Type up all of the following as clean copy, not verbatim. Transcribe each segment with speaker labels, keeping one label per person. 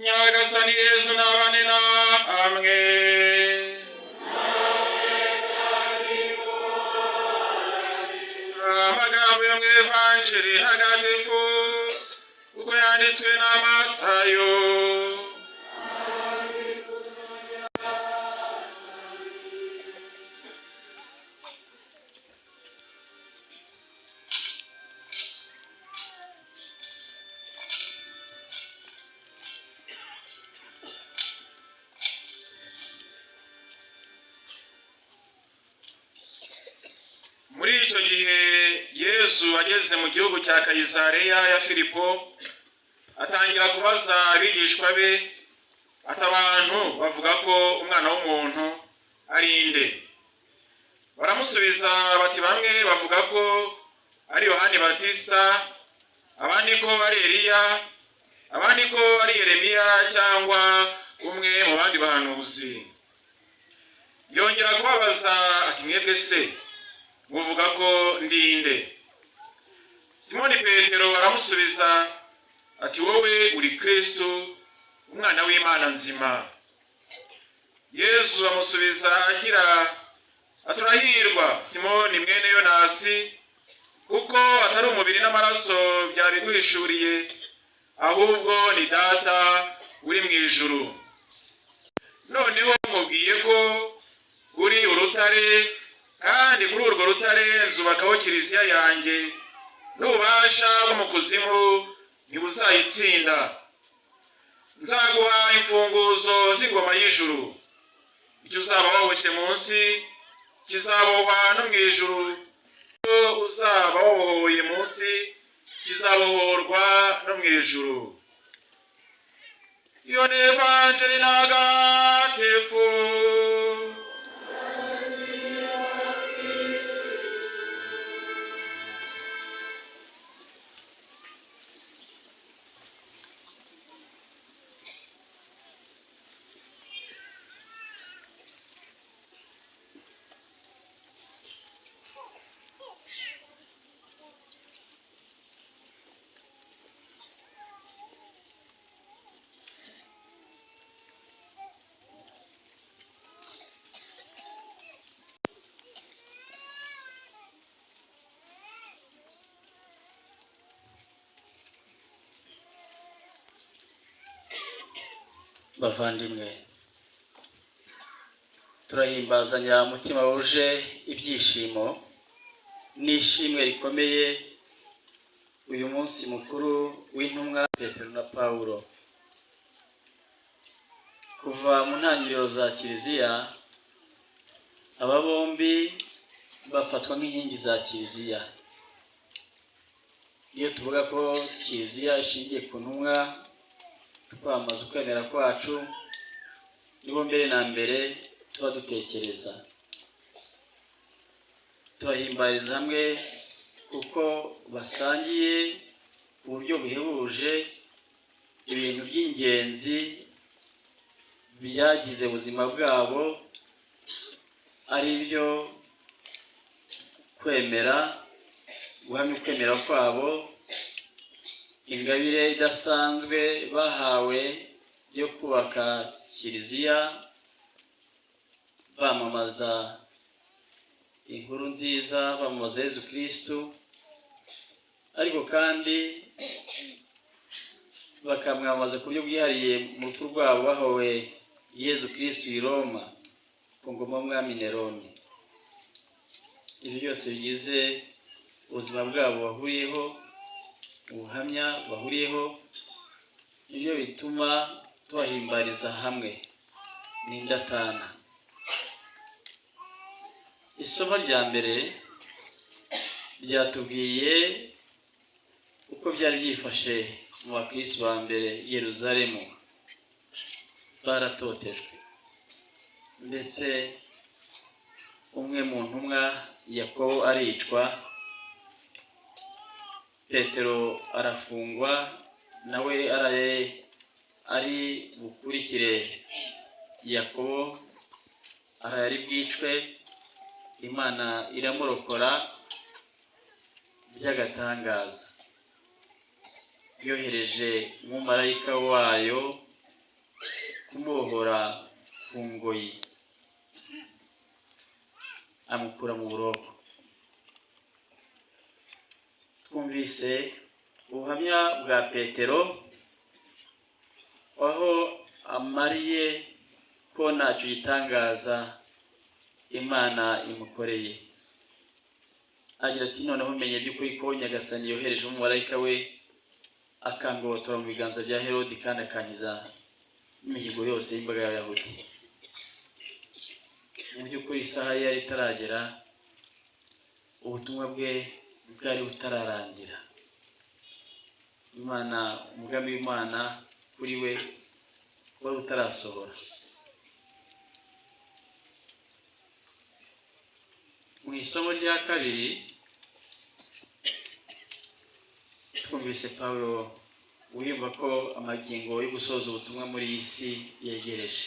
Speaker 1: Nyagasani Yesu nabane namwe. Amagambo yo mu Evanjiri ntagatifu uko yanditswe na Matayo. Muri icyo gihe Yesu ageze mu gihugu cya Kayisariya ya Filipo, atangira kubaza abigishwa be ati abantu bavuga ko umwana w'umuntu ari nde? Baramusubiza bati bamwe bavuga ko ari Yohani Batista, abandi ko ari Eliya, abandi ko ari Yeremiya cyangwa umwe mu bandi bahanuzi. Yongera kubabaza ati mwebwe se muvuga ko ndi nde? Simoni Petero aramusubiza ati wowe uri Kristo, umwana w'Imana nzima. Yesu amusubiza agira ati urahirwa Simoni mwene Yonasi, kuko atari umubiri n'amaraso byabiguhishuriye, ahubwo ni Data uri mu ijuru. Noneho mubwiye ko uri urutare, kandi kuri urwo rutare nzubakaho kiliziya yanjye, n'ububasha bwo mu kuzimu ntibuzayitsinda. Nzaguha imfunguzo z'ingoma y'ijuru. Icyo uzaba waboshye munsi kizabohwa no mu ijuru, icyo uzaba wabohoye munsi kizabohorwa no mu ijuru. Iyo ni Evanjiri ntagatifu.
Speaker 2: Bavandimwe, turahimbazanya umutima wuje ibyishimo n'ishimwe rikomeye uyu munsi mukuru w'intumwa Petero na Paulo. Kuva mu ntangiriro za Kiliziya, aba bombi bafatwa nk'inkingi za Kiliziya. Iyo tuvuga ko Kiliziya ishingiye ku ntumwa, twamaze ukwemera kwacu, nibo mbere na mbere tuba dutekereza. Tubahimbariza hamwe kuko basangiye ku buryo buhebuje ibintu by'ingenzi byagize ubuzima bwabo, ari byo kwemera, guhamya ukwemera kwabo, ingabire idasanzwe bahawe yo kubaka Kiliziya, bamamaza inkuru nziza, bamamaza Yezu Kristo, ariko kandi bakamwamaza ku buryo bwihariye mu rupfu rwabo bahowe Yezu Kristo i Roma ku ngoma y'umwami Neroni. Ibi byose bigize ubuzima bwabo bahuriyeho, ubuhamya bahuriyeho, nibyo bituma tubahimbariza hamwe n'indatana. Isomo rya mbere ryatubwiye uko byari byifashe mu bakristo ba mbere i Yerusalemu. Baratotejwe ndetse umwe mu ntumwa Yakobo aricwa, Petero arafungwa, nawe ari bukurikire Yakobo, ari bwicwe. Imana iramurokora by'agatangaza, yohereje umumarayika wayo kumubohora ku ngoyi, amukura mu buroko. Twumvise ubuhamya bwa Petero aho amariye ko ntacyo gitangaza Imana imukoreye. Agira ati, noneho menye by'ukuri ko Nyagasani yohereje umumarayika we akangobotora mu biganza bya Herodi kandi akankiza imihigo yose y'imbaga y'Abayahudi. Mu by'ukuri isaha ye yari itaragera, ubutumwa bwe bwari butararangira. Umugambi w'Imana kuri we wari utarasohora. Mu isomo rya kabiri twumvise Pawulo wiyumva ko amagingo yo gusoza ubutumwa muri iyi si yegereje.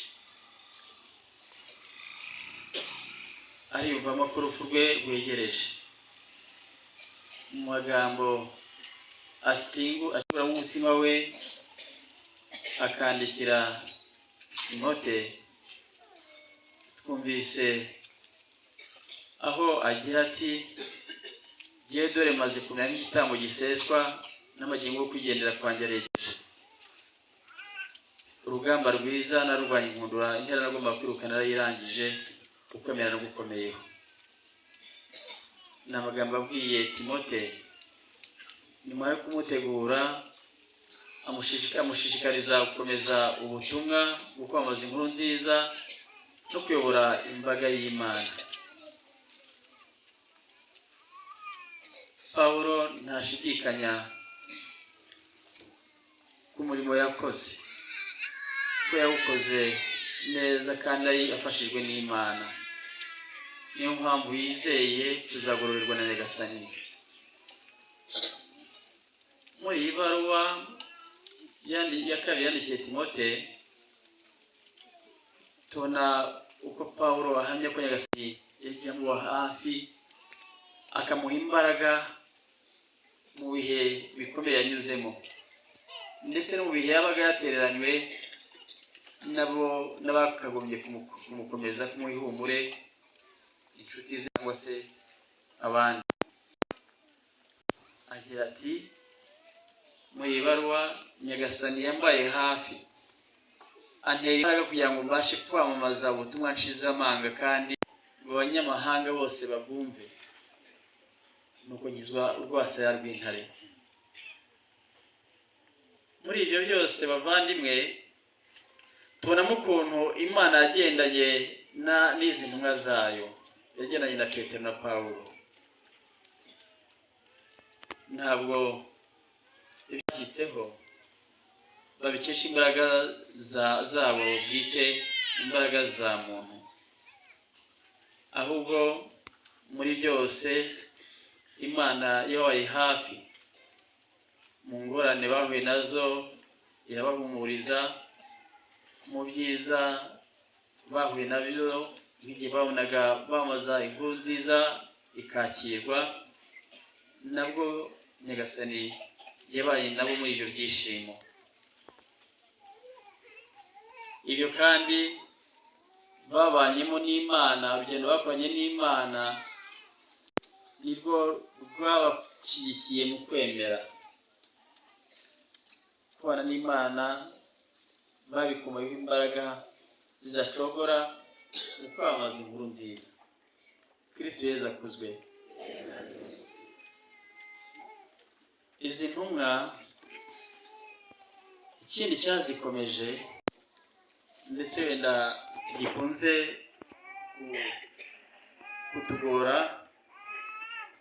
Speaker 2: Ariyumvamo ko urupfu rwe rwegereje. Mu magambo ashobora mu mutima we akandikira Timote, twumvise aho agira ati, jyewe dore maze kumera nk'igitambo giseswa, n'amagingo yo kwigendera kwanjye aregereje. Urugamba rwiza narurwanye inkundura, intera nagomba kwiruka narayirangije, gukomera no gukomeyeho. Ni amagambo abwiye Timote nyuma yo kumutegura, amushishikariza gukomeza ubutumwa bwo kwamamaza inkuru nziza no kuyobora imbaga y'Imana. Pawulo ntashidikanya ku murimo yakoze, ko yawukoze neza kandi afashijwe n'Imana. Niyo mpamvu yizeye tuzagororerwa na Nyagasani. Muri iyi baruwa ya kabiri yandikiye Timote, tubona uko Pawulo ahamya ko Nyagasani yagiye amuba hafi, akamuha imbaraga mu bihe bikomeye yanyuzemo, ndetse no mu bihe yabaga yatereranywe n'abakagombye kumukomeza, kumuha ihumure, inshuti ze cyangwa se abandi. Agira ati, mu ibaruwa, Nyagasani yambaye hafi, antera imbaraga kugira ngo mbashe kwamamaza ubutumwa nshize amanga, kandi ngo abanyamahanga bose babwumve. Nuko ngizwa urwasaya rw'intare. Muri ibyo byose bavandimwe, tubonamo ukuntu Imana yagendanye n'izi ntumwa zayo, yagendanye na Petero na Pawulo. Ntabwo ibyashyitseho babikesha imbaraga zabo bwite, imbaraga za muntu, ahubwo muri byose Imana yabaye hafi. Mu ngorane bahuye nazo irabahumuriza, mu byiza bahuye nabyo nk'igihe babonaga bamaza inkuru nziza ikakirwa, nabwo Nyagasani yabaye nabo muri ibyo byishimo. Ibyo kandi babanyemo n'Imana, urugendo bakoranye n'Imana nirwo rwabashyigikiye mu kwemera kubana n'Imana babikumayeho imbaraga zidacogora mu kwamamaza inkuru nziza. Kristo Yesu akuzwe. Izi ntumwa ikindi cyazikomeje ndetse wenda gikunze kutugora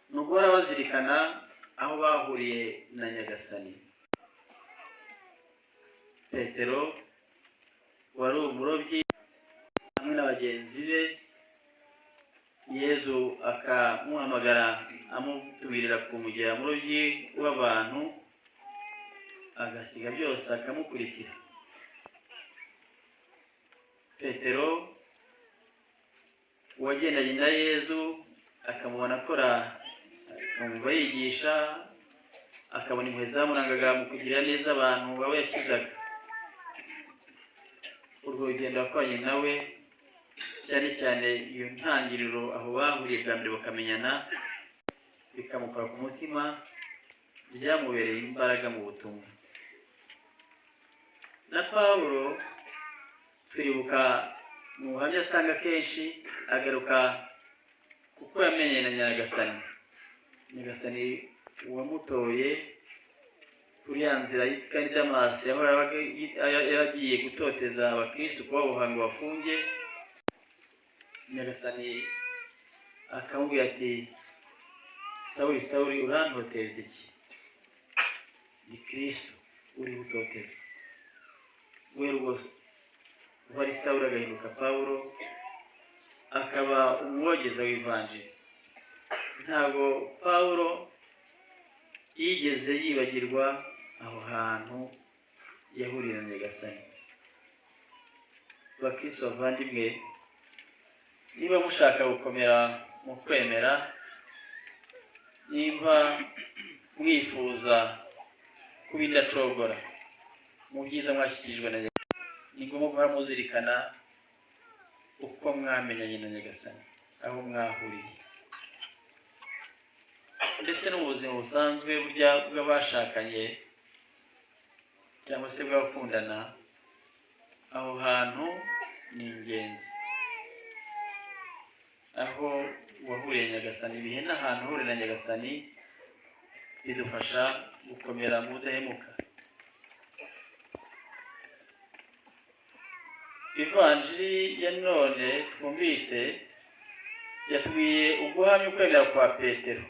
Speaker 2: ni uguhora bazirikana aho bahuriye na Nyagasani. Petero wari umurobyi hamwe na bagenzi be, Yezu akamuhamagara amutumira kumugera umurobyi w'abantu, agasiga byose akamukurikira. Petero wagendanye na Yezu akamubona akora, akumva yigisha, akabona impuhwe zamurangaga mu kugirira neza abantu abo yakizaga. Urwo rugendo yakoranye nawe, cyane cyane iyo ntangiriro aho bahuriye bwa mbere bakamenyana, bikamukora ku mutima, byamubereye imbaraga mu butumwa. Na Pawulo turibuka mu buhamya atanga kenshi agaruka kuko yamenye na Nyagasani wamutoye kuri ya nzira y'ikari Damasi yaragiye gutoteza abakristo kubaboha ngo bafunge. Nyagasani akamubwira ati, Sawuli Sawuli urantoteza iki? Ni Kristo uri gutoteza. We rwose wari Sawuli agahinduka Pawulo, akaba umwogeza w'ivanjiri. Ntabwo Pawulo yigeze yibagirwa aho hantu yahuriye na Nyagasani. Bakristo bavandimwe, niba mushaka gukomera mu kwemera, niba mwifuza kuba indacogora mu byiza mwashyikirijwe na Nyagasani, ni ngombwa guhora muzirikana uko mwamenyanye na Nyagasani, aho mwahuriye. Ndetse no mu buzima busanzwe bw'abashakanye cyangwa se bw'abakundana, aho hantu ni ingenzi. Aho wahuriye Nyagasani, ibihe n'ahantu uhurira na Nyagasani bidufasha gukomera mu budahemuka. Ivanjiri ya none twumvise yatubwiye uguhamya ukwemera kwa Petero.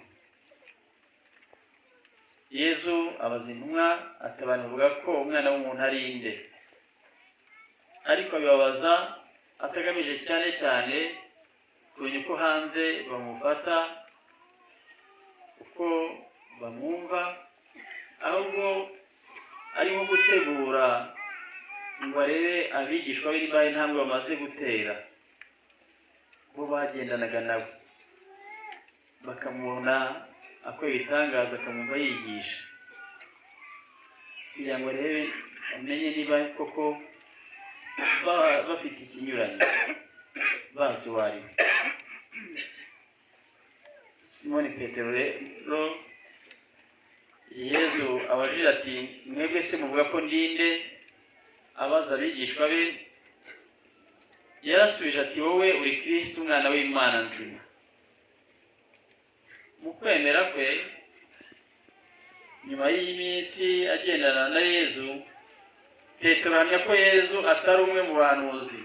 Speaker 2: Yezu abaza intumwa ati, abantu bavuga ko umwana w'umuntu ari inde? Ariko abibabaza atagamije cyane cyane kumenya uko hanze bamufata, uko bamwumva, ahubwo arimo gutegura ngo arebe abigishwa be niba intambwe bamaze gutera, bo bagendanaga nawe, bakamubona akora ibitangaza, akamwumva yigisha, kugira ngo arebe amenye niba koko bafite ikinyuranye, bazi uwo ari we. Simoni Petero rero Yezu abajira ati, mwebwe se muvuga ko ndinde? Abaza abigishwa be, yarasubije ati, wowe uri Kristo umwana w'Imana nzima. Mu kwemera kwe, nyuma y'iminsi agendana na Yezu, Petero ahamya ko Yezu atari umwe mu bahanuzi,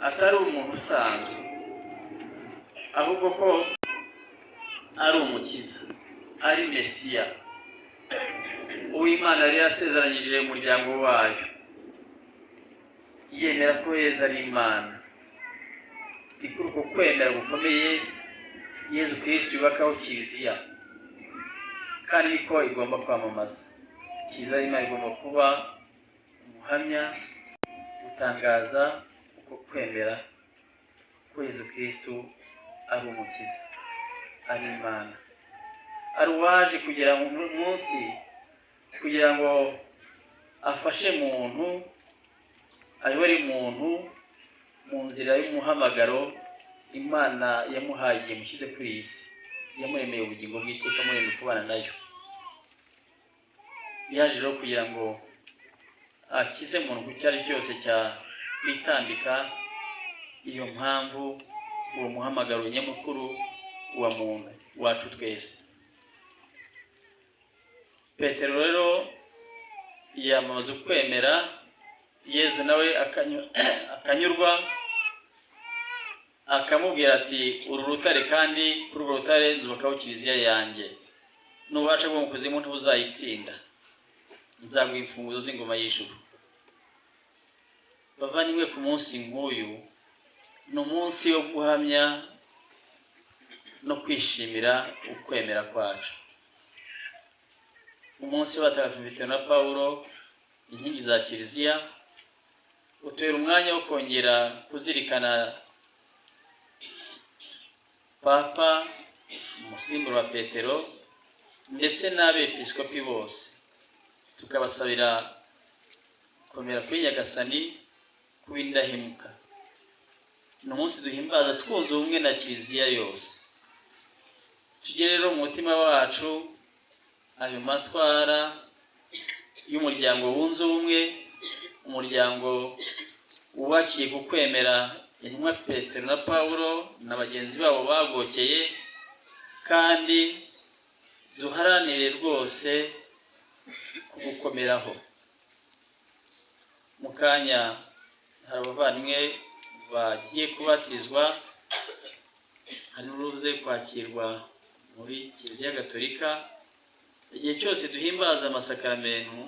Speaker 2: atari umuntu usanzwe, ahubwo ko ari umukiza, ari Mesiya, uw'Imana yari yasezeranyije umuryango wayo. Yemera ko Yezu ari Imana. Ni kuri uko kwemera gukomeye Yezu Kristo yubakaho Kiliziya, kandi niko igomba kwamamaza. Kiliziya y'Imana igomba kuba umuhamya gutangaza uko kwemera ko Yezu Kristo ari umukiza, ari Imana, ari uwaje kugira munsi kugira ngo afashe muntu, ayobore muntu mu nzira y'umuhamagaro Imana yamuhaye igihe mushyize kuri iyi si, yamuremeye ubugingo bw'iteka, amuremeye kubana nayo. yaje rero kugira ngo akize umuntu ku cyari cyose cya kwitambika iyo mpamvu uwo muhamagaro nyamukuru wa muntu wacu twese. Petero rero yamaze kwemera Yesu nawe akanyurwa, akamubwira ati uru rutare kandi kuri urwo rutare nzubakaho kiliziya yanjye, n'ububasha bwo mu kuzimu ntibuzayitsinda, nzaguha imfunguzo z'ingoma y'ijuru. Bavandimwe, ku munsi nk'uyu ni umunsi wo guhamya no kwishimira ukwemera kwacu. Umunsi w'abatagatifu Petero na Paulo, inkingi za kiliziya, utubera umwanya wo kongera kuzirikana Papa, umusimbura wa Petero, ndetse n'abepiskopi bose, tukabasabira komera kuri Nyagasani, kuba indahemuka. Ni umunsi duhimbaza twunze ubumwe na kiliziya yose. Tujye rero mu mutima wacu ayo matwara y'umuryango wunze ubumwe, umuryango wubakiye ku kwemera intumwa Petero na Paulo na bagenzi babo bagokeye, kandi duharanire rwose kugukomeraho. Mu kanya hari abavandimwe bagiye kubatizwa, hari n'uruze kwakirwa muri Kiliziya Gatolika. Igihe cyose duhimbaza amasakaramentu,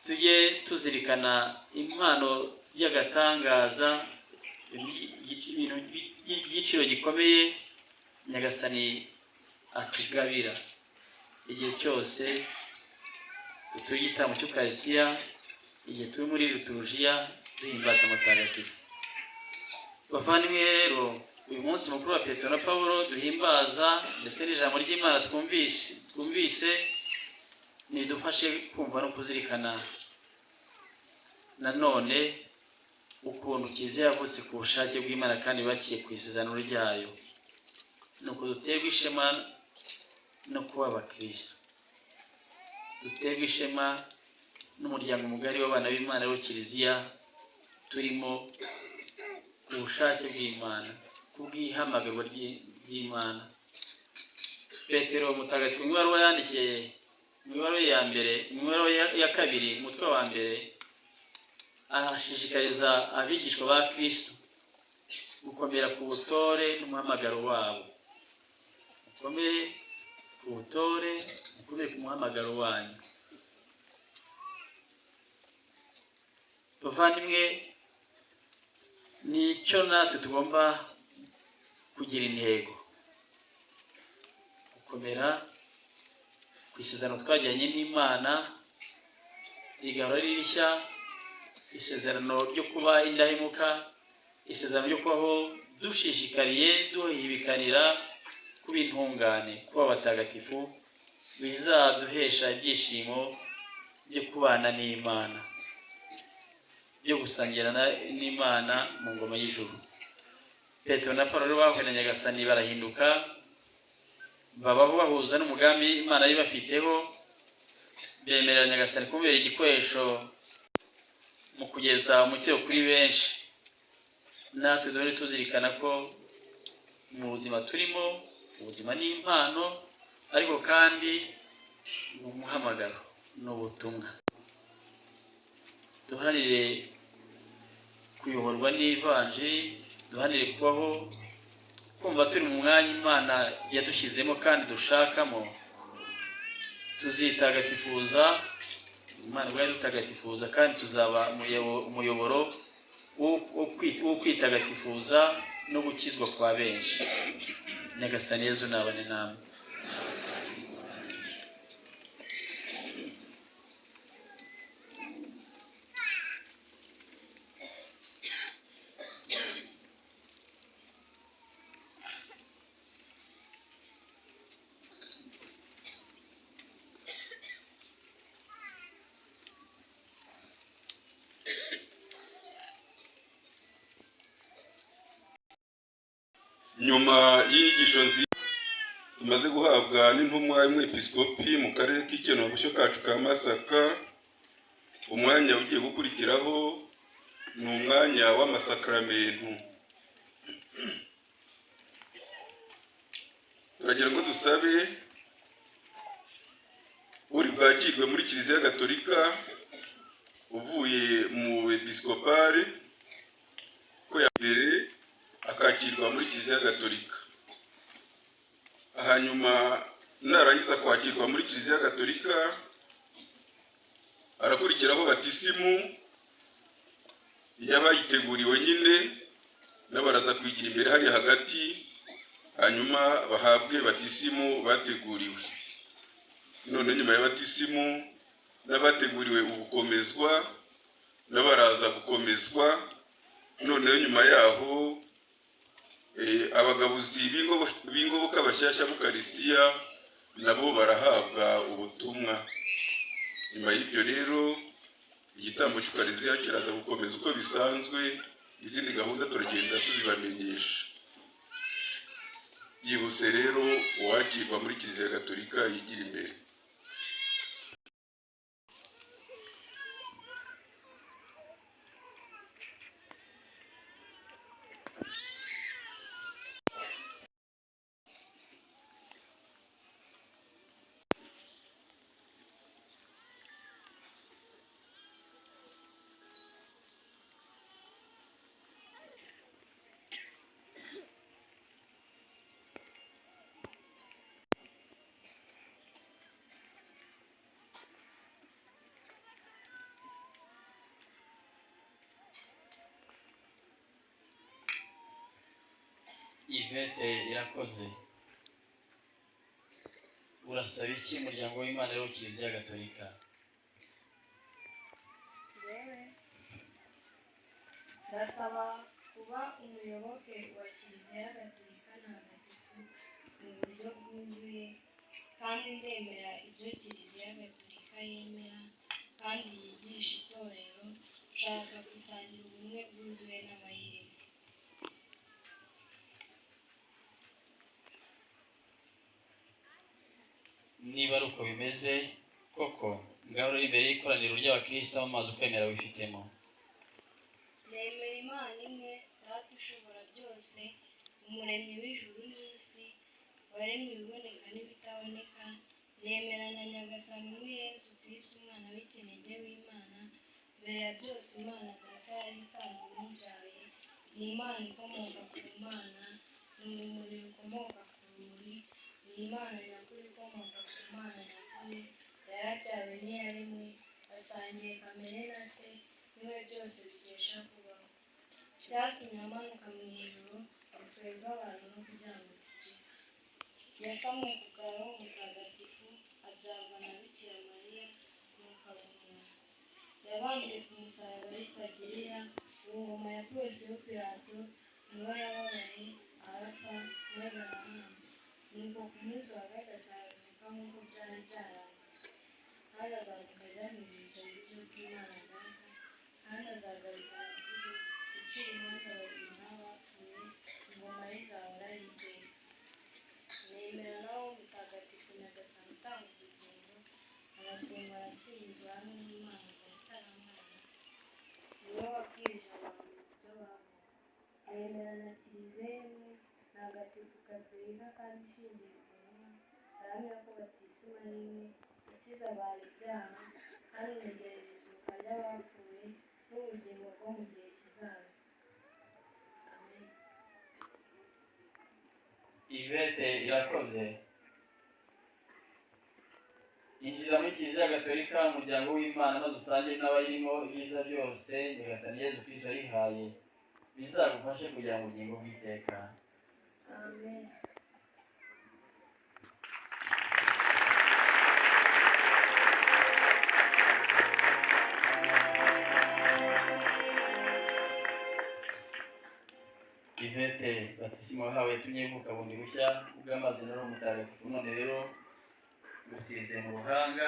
Speaker 2: tujye tuzirikana impano y'agatangaza, igiciro gikomeye Nyagasani atugabira. Igihe cyose tutuye igitambo cy'Ukaristiya, igihe turi muri liturujia duhimbaza amatagatifu. Bavandimwe rero, uyu munsi mukuru wa Petero na Paulo duhimbaza, ndetse n'ijambo ry'Imana twumvise nidufashe kumva no kuzirikana nanone ukuntu kiliziya yavutse ku bushake bw'Imana kandi bakiye ku isezerano ryayo. Nuko duterwa ishema no kuba abakristo, duterwa ishema n'umuryango mugari w'abana b'Imana wo kiliziya turimo, ku bushake bw'Imana, kubw'ihamagarwa ry'Imana. Petero mutagatifu mu ibaruwa yandikiye, mu ibaruwa ya mbere, mu ibaruwa ya kabiri, umutwe wa mbere, ashishikariza abigishwa ba Kristo gukomera ku butore n'umuhamagaro wabo. Mukomere ku butore, mukomere ku muhamagaro wanyu. Bavandimwe, nicyo natwe tugomba kugira intego, gukomera ku isezerano twagiranye n'Imana, igahora ari rishya, isezerano ryo kuba indahemuka, isezerano ryo kubaho dushishikariye, duhibikanira kuba intungane, kuba abatagatifu, bizaduhesha ibyishimo byo kubana n'Imana, byo gusangira n'Imana mu ngoma y'ijuru. Petero na Paulo bahuye na Nyagasani barahinduka, babaho bahuza n'umugambi Imana yari bafiteho, bemerera Nyagasani kumubera igikoresho mu kugeza umukiro kuri benshi. Natwe duhore tuzirikana ko mu buzima turimo, ubuzima ni impano, ariko kandi ni umuhamagaro n'ubutumwa. Duharanire kuyoborwa n'ivanjiri, duharanire kubaho kumva turi mu mwanya Imana yadushyizemo kandi dushakamo. Tuzitagatifuza, Imana ubwayo dutagatifuza, kandi tuzaba umuyoboro wo kwitagatifuza no gukizwa kwa benshi. Nyagasani Yezu nabane namwe.
Speaker 3: Nyuma y'inyigisho tumaze guhabwa n'intumwa y'umwepiskopi mu karere k'Ikenogosho kacu ka Masaka. Umwanya ugiye gukurikiraho ni umwanya w'amasakramentu. Turagira ngo dusabe uri bwakirwe muri Kiliziya Gatolika uvuye mu episkopari ko yambere akakirwa muri Kiliziya Gatolika. Hanyuma narangiza kwakirwa muri Kiliziya Gatolika arakurikiraho batisimu y'abayiteguriwe nyine n'abaraza kwigira imbere hari hagati, hanyuma bahabwe batisimu bateguriwe. None nyuma ya batisimu n'abateguriwe ugukomezwa n'abaraza gukomezwa. None nyuma yaho abagabuzi b'ingoboka bashyashya b'Ukaristiya nabo barahabwa ubutumwa. Nyuma y'ibyo rero igitambo cy'Ukaristiya kiraza gukomeza uko bisanzwe, izindi gahunda turagenda tuzibamenyesha. Yihuse rero uwakirwa muri Kiliziya Gatolika yigira imbere.
Speaker 2: Yvette Irakoze, urasaba iki umuryango w'Imana rero Kiliziya Gatolika?
Speaker 4: Ndasaba kuba umuyoboke wa Kiliziya Gatolika ntagatifu mu buryo bwuzuye, kandi ndemera ibyo Kiliziya Gatolika yemera kandi yigisha itorero. Nshaka gusangira ubumwe bwuzuye n'abayirimo.
Speaker 2: Niba ari uko bimeze koko, ngaho uri imbere y'ikoraniro ry'abakristo mu mazi ukwemera wifitemo.
Speaker 4: Nemera Imana imwe, Data ushobora byose, umuremyi w'ijuru n'isi, waremye ibiboneka n'ibitaboneka. Nemera na Nyagasani umwe Yesu Kristo, umwana w'ikinege w'Imana. Mbere ya byose Imana Data yari isanzwe imubyaye. Ni Imana ikomoka ku Mana, ni urumuri rukomoka ku rumuri, ni Imana nyakuri ikomoka ku Mana nyakuri. Yarabyawe ntiyaremwe, asangiye kamere na Se, niwe byose bikesha kubaho. Byatumye amanuka mu ijuru ngo twebwe abantu no kugira ngo dukire. Yasamwe ku bwa Roho Mutagatifu, abyarwa na Bikira Mariya, nuko aba umuntu. Yabambwe ku musaraba witwa ku ngoma ya Ponsiyo Pilato, niho yababaye arapfa maze arahambwa. Nuko ku munsi wa gatatu arazuka nk'uko byari byaranditswe. Kandi azamuka ajya mu ijuru iburyo bw'Imana Data, kandi azagarukana ikuzo gucira imanza abazima n'abapfuye. Ingoma ye izahora iteka. Nemera na Roho Mutagatifu Nyagasani utanga ubugingo, arasengwa arasingizwa hamwe n'Imana Data na Mwana, niwe wabwirije abantu ibyo bavuga. Nemera na Kiliziya imwe ntagatifu Gatolika kandi ishingiye ku ntumwa. Ndahamya ko batisima n'imwe ikiza abantu ibyaha, kandi ntegereje izuka ry'abapfuye n'ubugingo bwo mu gihe kizaza. Amen.
Speaker 2: Yvette Irakoze, injira muri Kiliziya Gatolika, umuryango w'Imana, maze usangire n'abayirimo ibyiza byose Nyagasani Yezu Kristo yihaye, bizagufashe kugira ngo ubugingo bw'iteka.
Speaker 4: Amen.
Speaker 2: Yvette batisimu wahawe yatumye ivuka bundi bushya bw'amazi na Roho Mutagatifu. None rero gusize mu ruhanga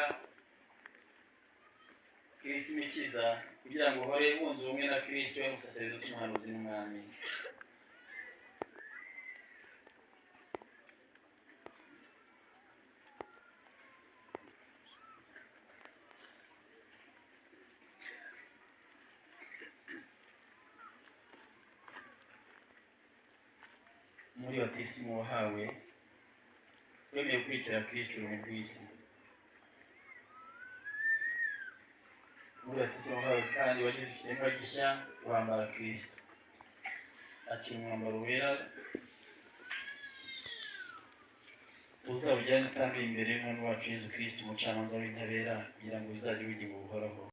Speaker 2: Kristo imikiza, kugira ngo uhore wunze ubumwe na Kristo we musaseridoti umuhanuzi n'umwami. muri batisimu wahawe wemeye gukurikira Kristo mu rw'isi. Muri batisimu wahawe kandi wagize ikiremwa gishya, wambara Kristo. Akira umwambaro wera uzawujyane utambiye imbere y'Umwami wacu Yesu Kristo, umucamanza w'intabera, kugira ngo bizajye ubugingo buhoraho.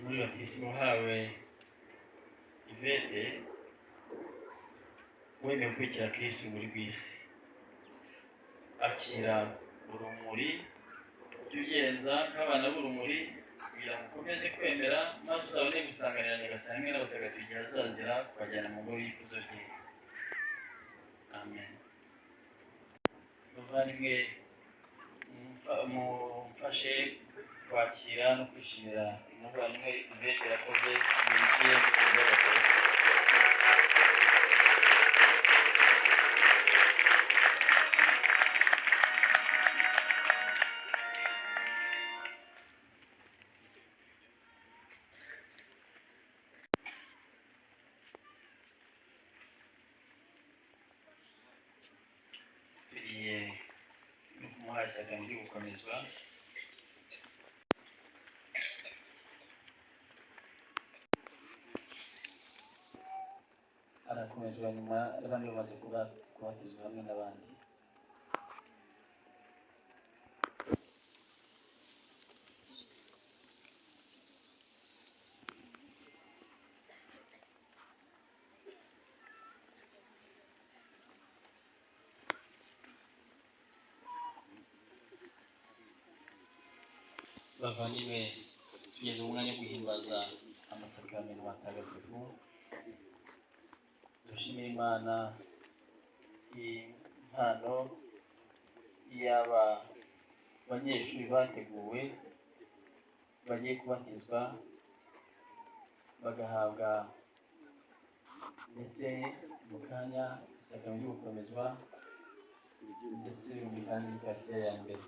Speaker 2: Muri batisimu wahawe Ivete wemeye gukurikira Kristo muri rw'isi. Akira urumuri, ujye ugenza nk'abana b'urumuri, kugira ngo ukomeze kwemera, maze uzabone gusanganira Nyagasani hamwe n'abatagatifu igihe azazira kubajyana mu ngoro y'ikuzo rye. Amen. Bavandimwe, mumfashe kwakira no kwishimira umuvandimwe Ivete yakoze ibintu by'agakozi. Tugiye no kumuha isakame ryo gukomezwa. Arakomezwa nyuma y'abandi bamaze kubatizwa hamwe n'abandi. Bavandimwe, tugeze mu mwanya wo guhimbaza amasakaramentu matagatifu. Dushimira Imana impano y'aba banyeshuri bateguwe bagiye kubatizwa, bagahabwa ndetse mu kanya isakaramentu ryo gukomezwa, ndetse birumvikana n'ikaristiya ya mbere.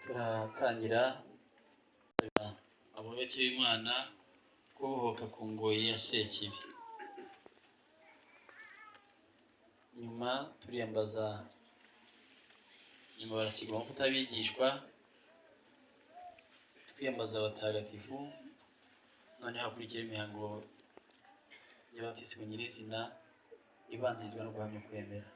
Speaker 2: Turatangira abayoboke b'Imana kubohoka ku ngoyi ya Sekibi. Nyuma turiyambaza, nyuma barasigwa amavuta abigishwa, twiyambaza abatagatifu, noneho hakurikira imihango y'abatisimu nyirizina ibanzirizwa no guhamya kwemera.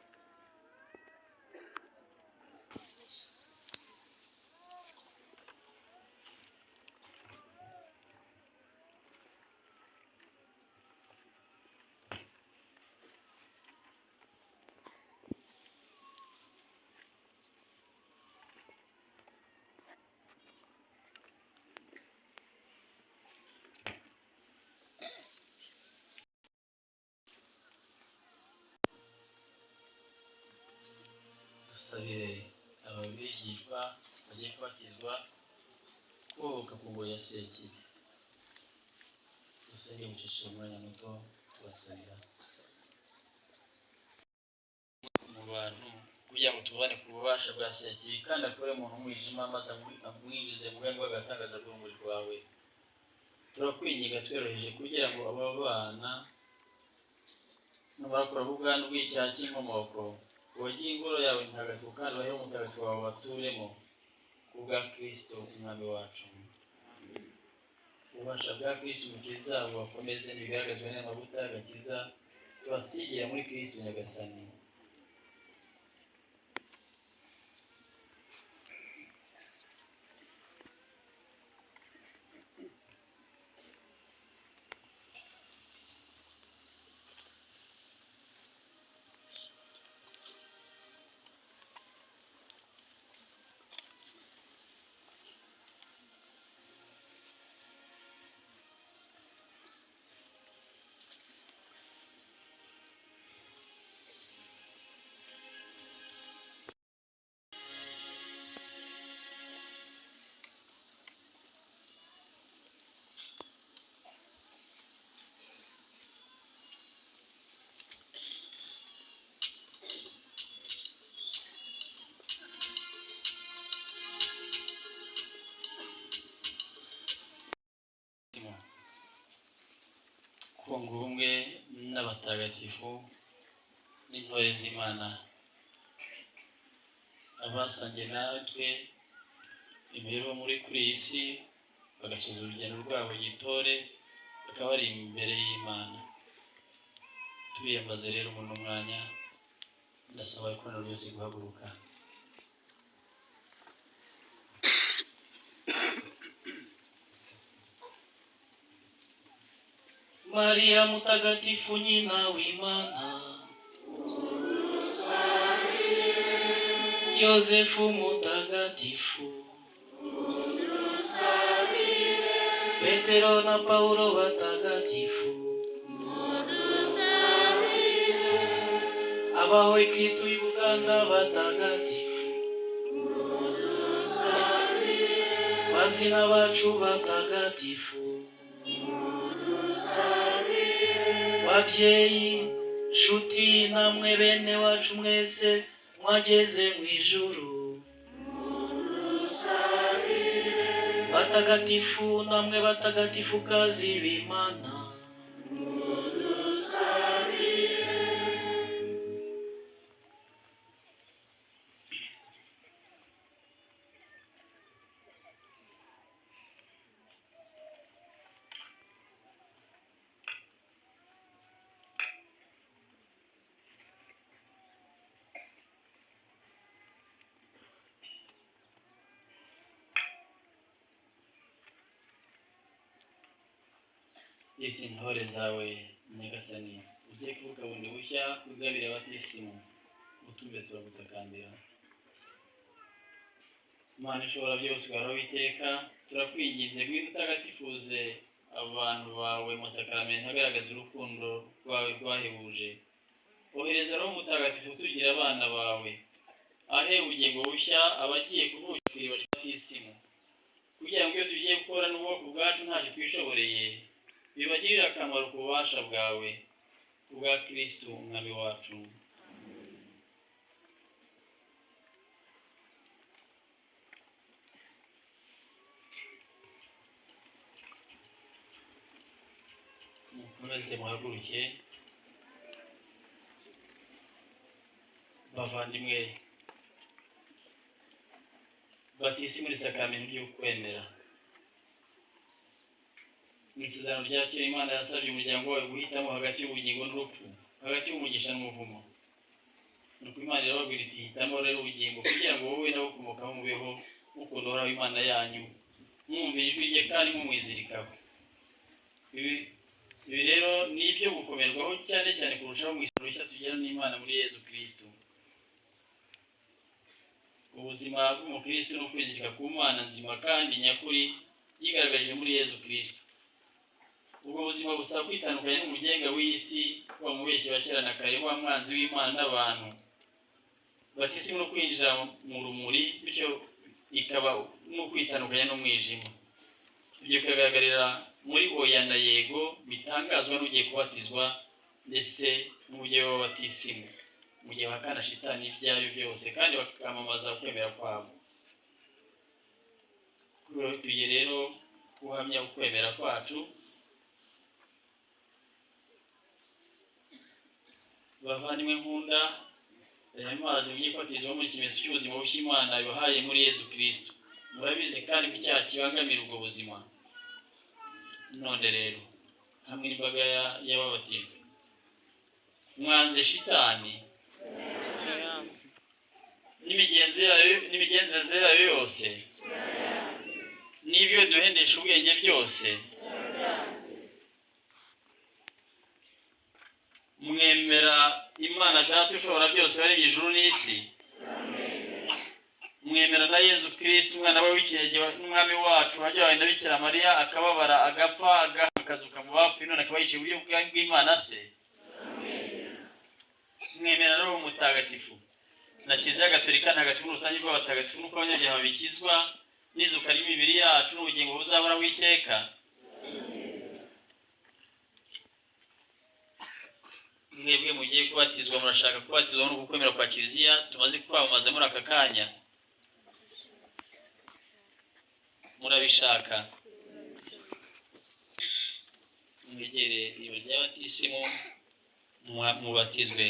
Speaker 2: Dusabire aba bigishwa bagiye kubatizwa kubohoka ku ngoyi ya Sekibi. Dusabire mucishije umwanya muto tubasabira mu bantu, kugira ngo tubane ku bubasha bwa Sekibi, kandi akure umuntu umwijima, maze amwinjize mu bwenge bw'agatangaza bw'urumuri rwawe. Turakwinginga tworoheje kugira ngo aba bana nubarakora ubwandu bw'icyaha cy'inkomoko, wagiye ingoro yawe ntagatifu, kandi bahe umutagatifu wawe baturemo, kubwa Kristo umwami wacu. Ububasha bwa Kristo umukiza bubakomeze n'ibigaragazwa n'amavuta y'agakiza tubasigira muri Kristo Nyagasani. kunga ubumwe n'abatagatifu n'intore z'Imana abasangiye natwe imibereho muri kuri iyi si bagasoza urugendo rwabo gitore bakaba bari imbere y'Imana. Tubiyambaze rero muri umwanya ndasaba ikoraniro ryose guhaguruka. Maria mutagatifu nyina w'Imana, Yosefu mutagatifu, Petero na Paulo batagatifu, abahowe Kristu y'Uganda batagatifu, bazina bacu batagatifu, babyeyi nshuti namwe bene wacu mwese mwageze mu ijuru, batagatifu namwe batagatifukazi b'Imana, Yesu intore zawe Nyagasani ugiye kuvuka bundi bushya kugabira abatisimu utumbe turagutakambira. Imana ishobora byose uhoraho witeka, turakwinginze ngwino utagatifuze abantu bawe mu sakramenti agaragaza urukundo rwawe rwahebuje. Ohereza roho mutagatifu tugira abana bawe, ahe ubugingo bushya abagiye kuvuka ku iriba ry'abatisimu, kugira ngo iyo tugiye gukora n'ubwoko bwacu ntacyo twishoboreye bibagirira akamaro ku bubasha bwawe kubwa Kristu umwami wacu. Mukomeze muhaguruke. Bavandimwe, batisimu ni sakramenti ry'ukwemera. Mu isezerano rya kera Imana yasabye umuryango wawe guhitamo hagati y'ubugingo n'urupfu, hagati y'umugisha n'umuvumo. Nuko Imana irababwira iti hitamo rero ubugingo kugira ngo wowe n'abakomokaho mubeho mukunda Uhoraho Imana yanyu, mwumvira ijwi rye kandi mumwizirikaho. Ibi rero ni ibyo gukomerwaho cyane cyane kurushaho mu isano rishya tugira n'Imana muri Yezu Kristu. Ubuzima bw'umukristo no kwizirika ku Mana nzima kandi nyakuri yigaragaje muri Yezu Kristu. Ubwo buzima busaba kwitandukanya n'umugenga w'isi wa mubeshyi wa kera na kare wa mwanzi w'Imana n'abantu. Batisimu no kwinjira mu rumuri, bityo ikaba no kwitandukanya n'umwijima. Ibyo bikagaragarira muri oya na yego bitangazwa n'ugiye kubatizwa ndetse n'uburyo w'abatisimu, mu gihe bahakana shitani ibyayo byose kandi bakamamaza ukwemera kwabo. Tugiye rero guhamya ukwemera kwacu. Bavandimwe nkunda, aya mazi mugiye kubatizwa muri ikimenyetso cy'ubuzima bushya Imana yabahaye muri Yezu Kristu. Murabizi kandi ko icyaha kibangamira ubwo buzima. None rero hamwe n'imbaga y'ababatijwe mwanze shitani n'imigenzereze yayo yose n'ibyo duhendesha ubwenge byose, mwemera Imana Data ushobora byose bari mu ijuru n'isi, mwemera na Yezu Kristu umwana we w'ikinege n'umwami wacu wajyawe na Bikira Mariya akababara agapfa akazuka mu bapfuye none akaba yicaye iburyo bw'Imana se. Mwemera roho mutagatifu na Kiliziya Gatolika ntagatifu n'urusange rw'abatagatifu n'uko abanyabyaha babikizwa n'izuka ry'imibiri yacu n'ubugingo buzabora witeka. Mwebwe mugiye kubatizwa murashaka kubatizwa no gukomera kwa Kiliziya tumaze kwamamaza muri aka kanya, murabishaka? mwegere iriba rya batisimu mubatizwe.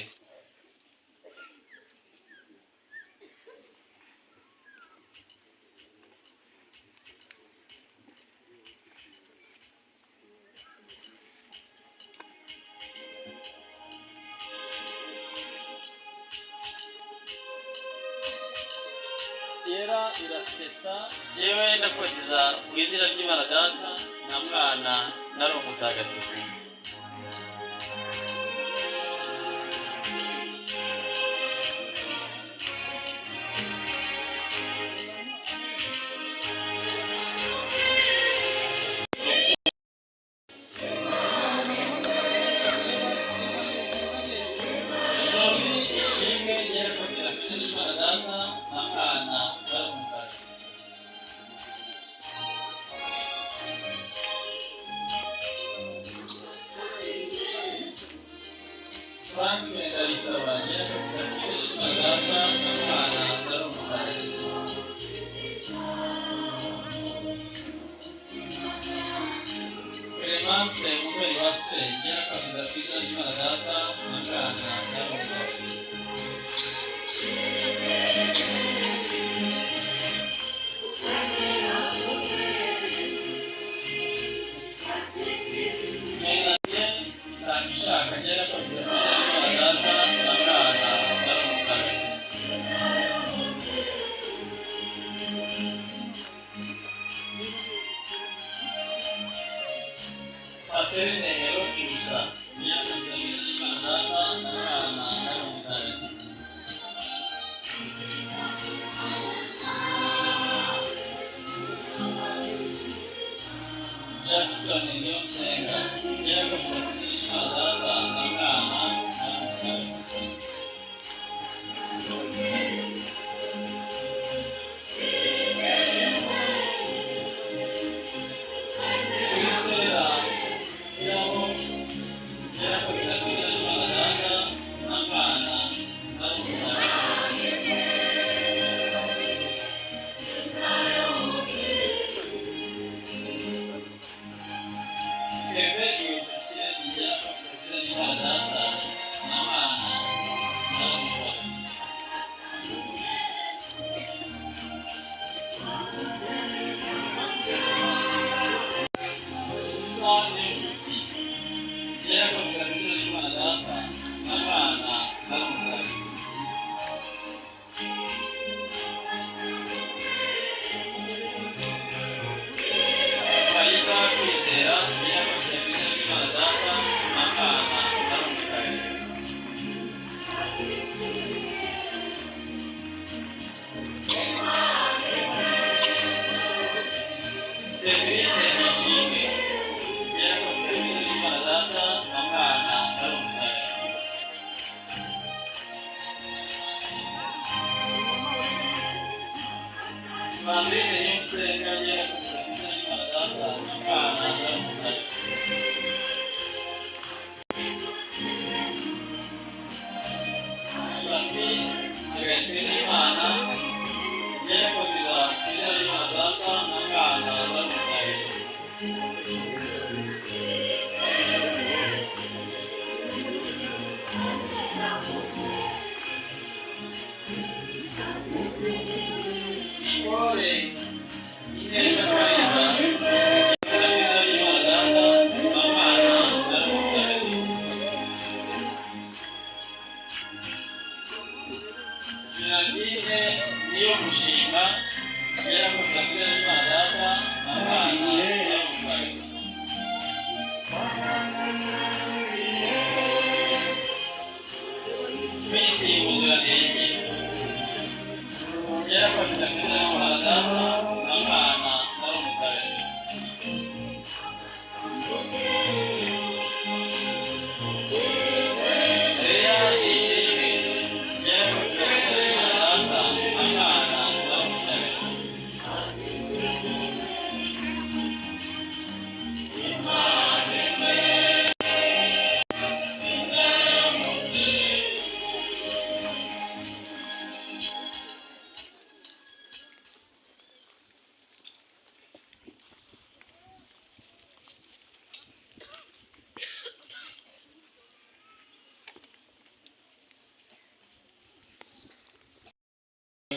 Speaker 2: Kera irasetsa jewe ndakogeza mu izina ry'Imana Data na Mwana na Roho Mutagatifu.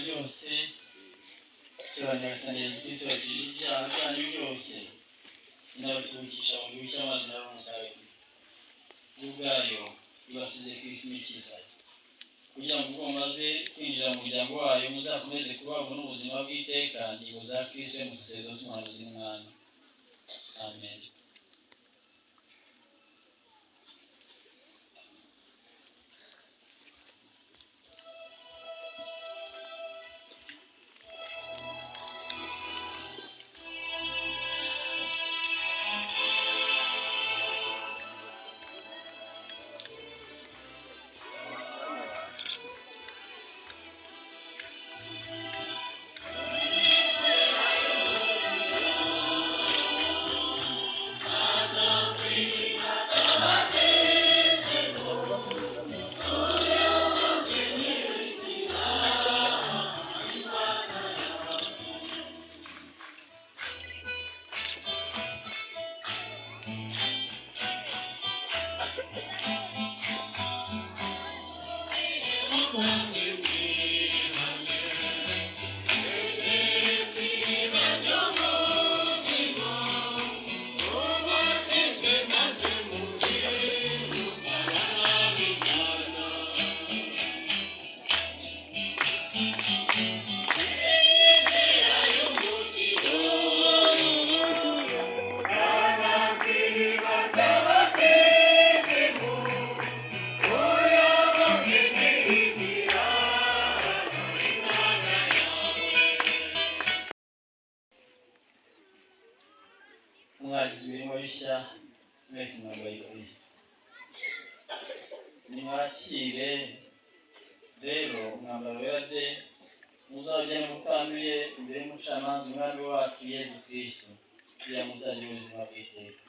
Speaker 2: byose sura nyagasani Yesu Kristo wakijije ibyaha byanyu byose inabatuhukisha mu gihugu cy'amazi na Roho Mutagatifu y'ubwayo ibasize Kristo imikiza kugira ngo ubwo mumaze kwinjira mu muryango wayo muzakomeze kubabona ubuzima bw'iteka ingingo za Kristo y'umusaseridoti umuhanuzi n'umwami. Amen. Umwagizi w'irimo bishya mwese mwambaye Kristo. Nimwakire rero umwambaro wera de muzabageni mutanduye imbere y'umucamanza umwami wacu Yesu Kristo kugira ngo muzagire ubuzima bw'iteka.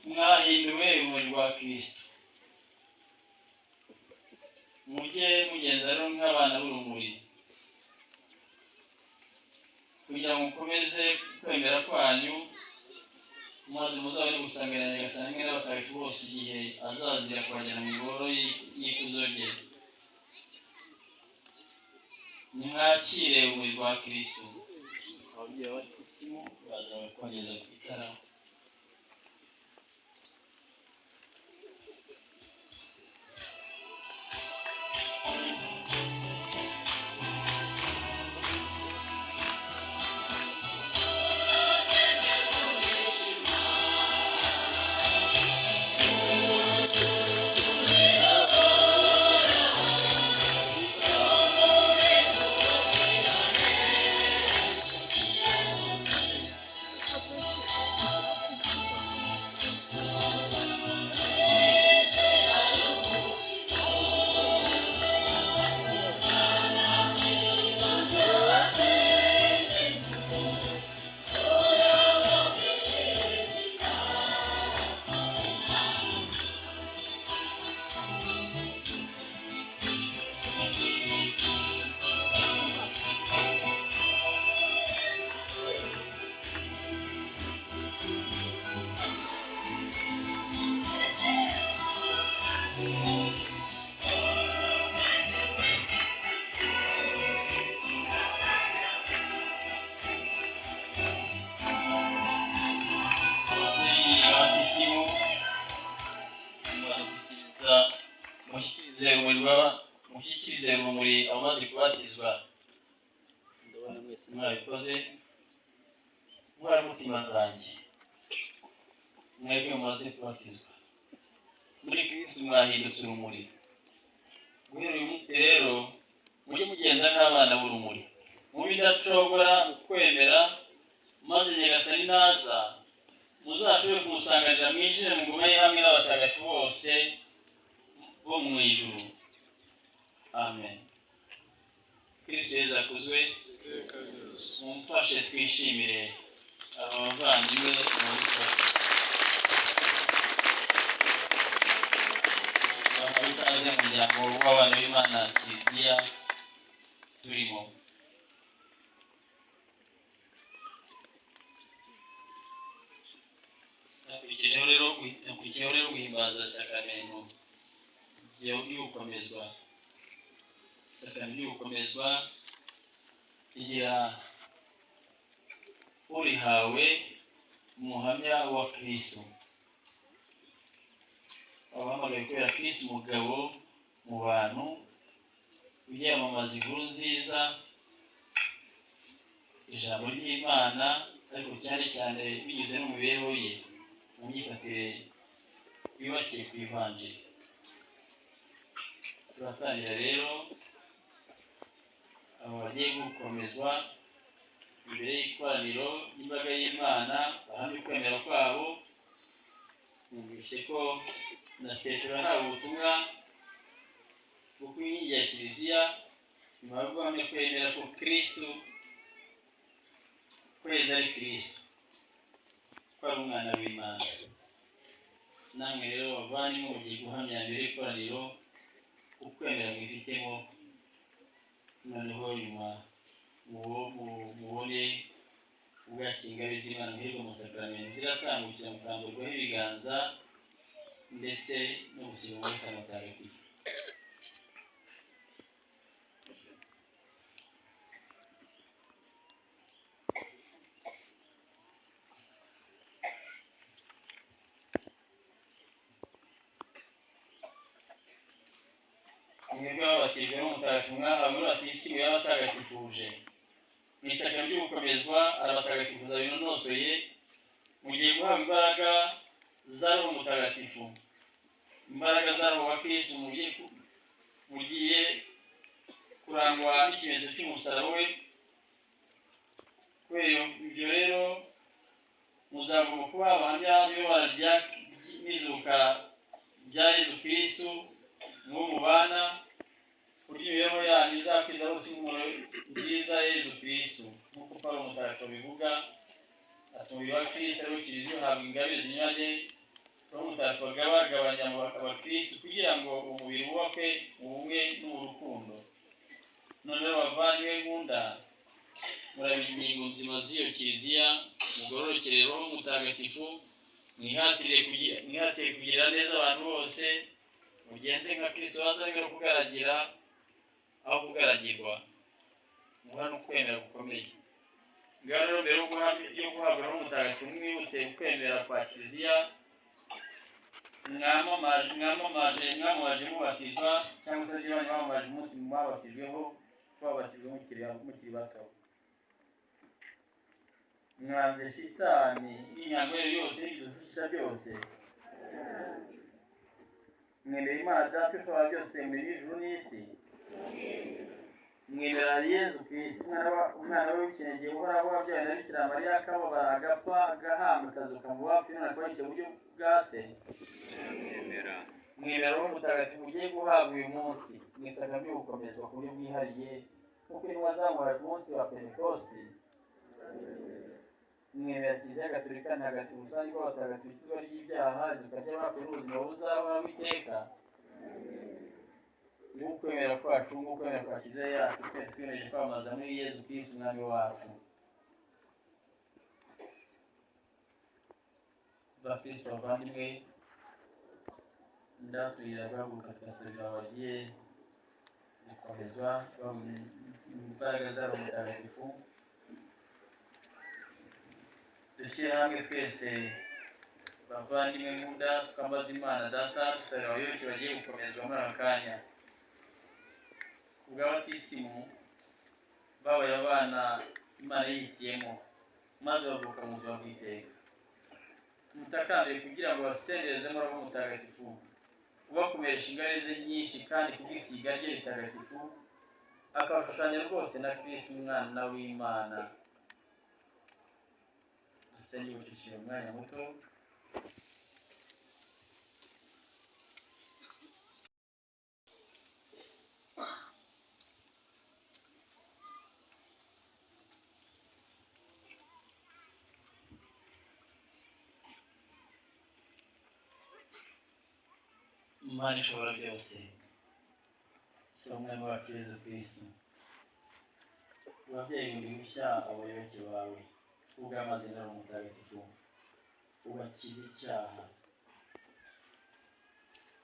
Speaker 2: Mwahinduwe urumuri rwa Kristo. Mujye mugenza rero nk'abana b'urumuri kugira ngo mukomeze kwemera kwanyu maze muzabone gusanganira Nyagasani hamwe n'abatagatifu bose igihe azazira kubajyana mu ngoro y'ikuzo rye. Nimwakire urumuri rwa Kristo. Ababyeyi b'abatisimu baza bakongeza ku itara. urumuri baba mushyikirize urumuri abamaze kubatizwa. Ndabona mwese mwabikoze mwari mutima zanjye, mwebwe mumaze kubatizwa muri Kristo mwahindutse urumuri. Guhera uyu munsi rero mujye mugenza nk'abana b'urumuri, mubidacogora kwemera, maze Nyagasani naza muzashobore kumusanganira mwinjire mu ngoma ye hamwe n'abatagatifu bose bo mu ijuru. Amen. Kristo Yesu akuzwe. Mumfashe twishimire aba bavandimwe mu bufasha. Ikaze mu muryango w'abana b'Imana Kiliziya turimo. Nakurikiyeho rero guhimbaza sakramento ry'ugukomezwa. Sakramento ry'ugukomezwa igira urihawe umuhamya wa Kristo. Abahamagaye kubera Kristo umugabo mu bantu, byamamaza inkuru nziza, ijambo ry'Imana, ariko cyane cyane binyuze no mu mibereho ye, mu myifatire yubakiye ku Ivanjiri. Turatangira rero abo bagiye gukomezwa imbere y'ikoraniro n'imbaga y'Imana bahamya ukwemera kwabo. Numvise ko na Petero yahawe ubutumwa bwo kwingingira Kiliziya nyuma yo guhamya kwemera ko Kristo kwezi ari Kristo, ko ari umwana w'Imana. Namwe rero bavandimwe mugiye guhamya mbere y'ikoraniro ukwemera mwifitemo, noneho nyuma mubone ubwakira ingabe z'Imana muherwe mu sakramento ziratambukira mukamburwaho ibiganza ndetse no gusiga umwuka mutagatifu. Mwebwe ababatijwe n'umutagatifu mwahawe muri batisimu y'abatagatifuje. Mu isakramento ry'ugukomezwa arabatagatifuza binonosoye, mugiye guhabwa imbaraga za Roho Mutagatifu, imbaraga za Roho wa Kristo. Mugiye kurangwa n'ikimenyetso cy'umusaraba we. Kubera ibyo rero muzagomba kuba abahamya b'ibara n'izuka rya Yesu Kristo mu mubana, kurya imibereho yanyu izakwiza hose inkuru nziza ya Yesu Kristo. Nk'uko Pawulo Mutagatifu bivuga, ati umubiri wa Kristo ariwo Kiliziya uhabwa ingabe zinyuranye. Roho Mutagatifu agabagabanya mu bakristo kugira ngo umubiri wubakwe mu bumwe no mu rukundo. Noneho bavanywe nkunda, murabe ingingo nzima z'iyo Kiliziya, mugororokere Roho Mutagatifu, mwihatire kugira neza abantu bose, mugenze nka Kristo wazanywe no kugaragira aho kugaragirwa, muha n'ukwemera gukomeye. Ngaho rero mbere yo guhabwa Roho Mutagatifu mwibutse ukwemera kwa Kiliziya, mwamamaje mubatizwa, cyangwa se niba mwamamaje umunsi mwabatijweho, twabatijwe mukiri bato. Mwanze shitani n'inyango yose n'ibidufisha byose. Mwemera Imana Data ushobora byose muri ijuru n'isi. Mwemera Yesu Kristo umwana we w'ikinege uhoraho wabyawe na Bikira Mariya, akababara agapfa agahambwa akazuka mu bapfuye, none akaboneka mu buryo bwa Se. Mwemera Roho Mutagatifu ugiye guhabwa uyu munsi mu isakramento ry'ugukomezwa ku buryo bwihariye, nk'uko intumwa zamuhaye ku munsi wa Pentekosti. Mwemera Kiliziya Gatolika ntagatifu, urusange rw'abatagatifu, ikizwa ry'ibyaha, izuka ry'abapfuye n'ubuzima buzahoraho iteka. Ukwemera kwacu n'ukwemera kwa Kiliziya yacu twese twiyemeje kwamamaza muri Yesu Kristo umwami wacu. Bakristo bavandimwe, ndaturira guhaguruka tugasabira abagiye gukomezwa imbaraga za Roho Mutagatifu. Dushyire hamwe twese bavandimwe nkunda tukambaza Imana data dusabira abayoboke bagiye gukomezwa muri aka kanya kubw'abatisimu babaye abana Imana yihitiyemo maze bavuka mu buzima bw'iteka. Tumutakambire kugira ngo basendereze muri abo mutagatifu ubakomeresha ingare ze nyinshi kandi kubw'isiga rye ritagatifu akabashushanya rwose na Kristo umwana w'Imana. Dusenge ubucishije umwanya muto. Imana ishobora byose, si umwami wacu Yesu Kristo, ababyeyi bundi bushya abayoboke bawe ubw'amazina y'umutagatifu ubakiza icyaha.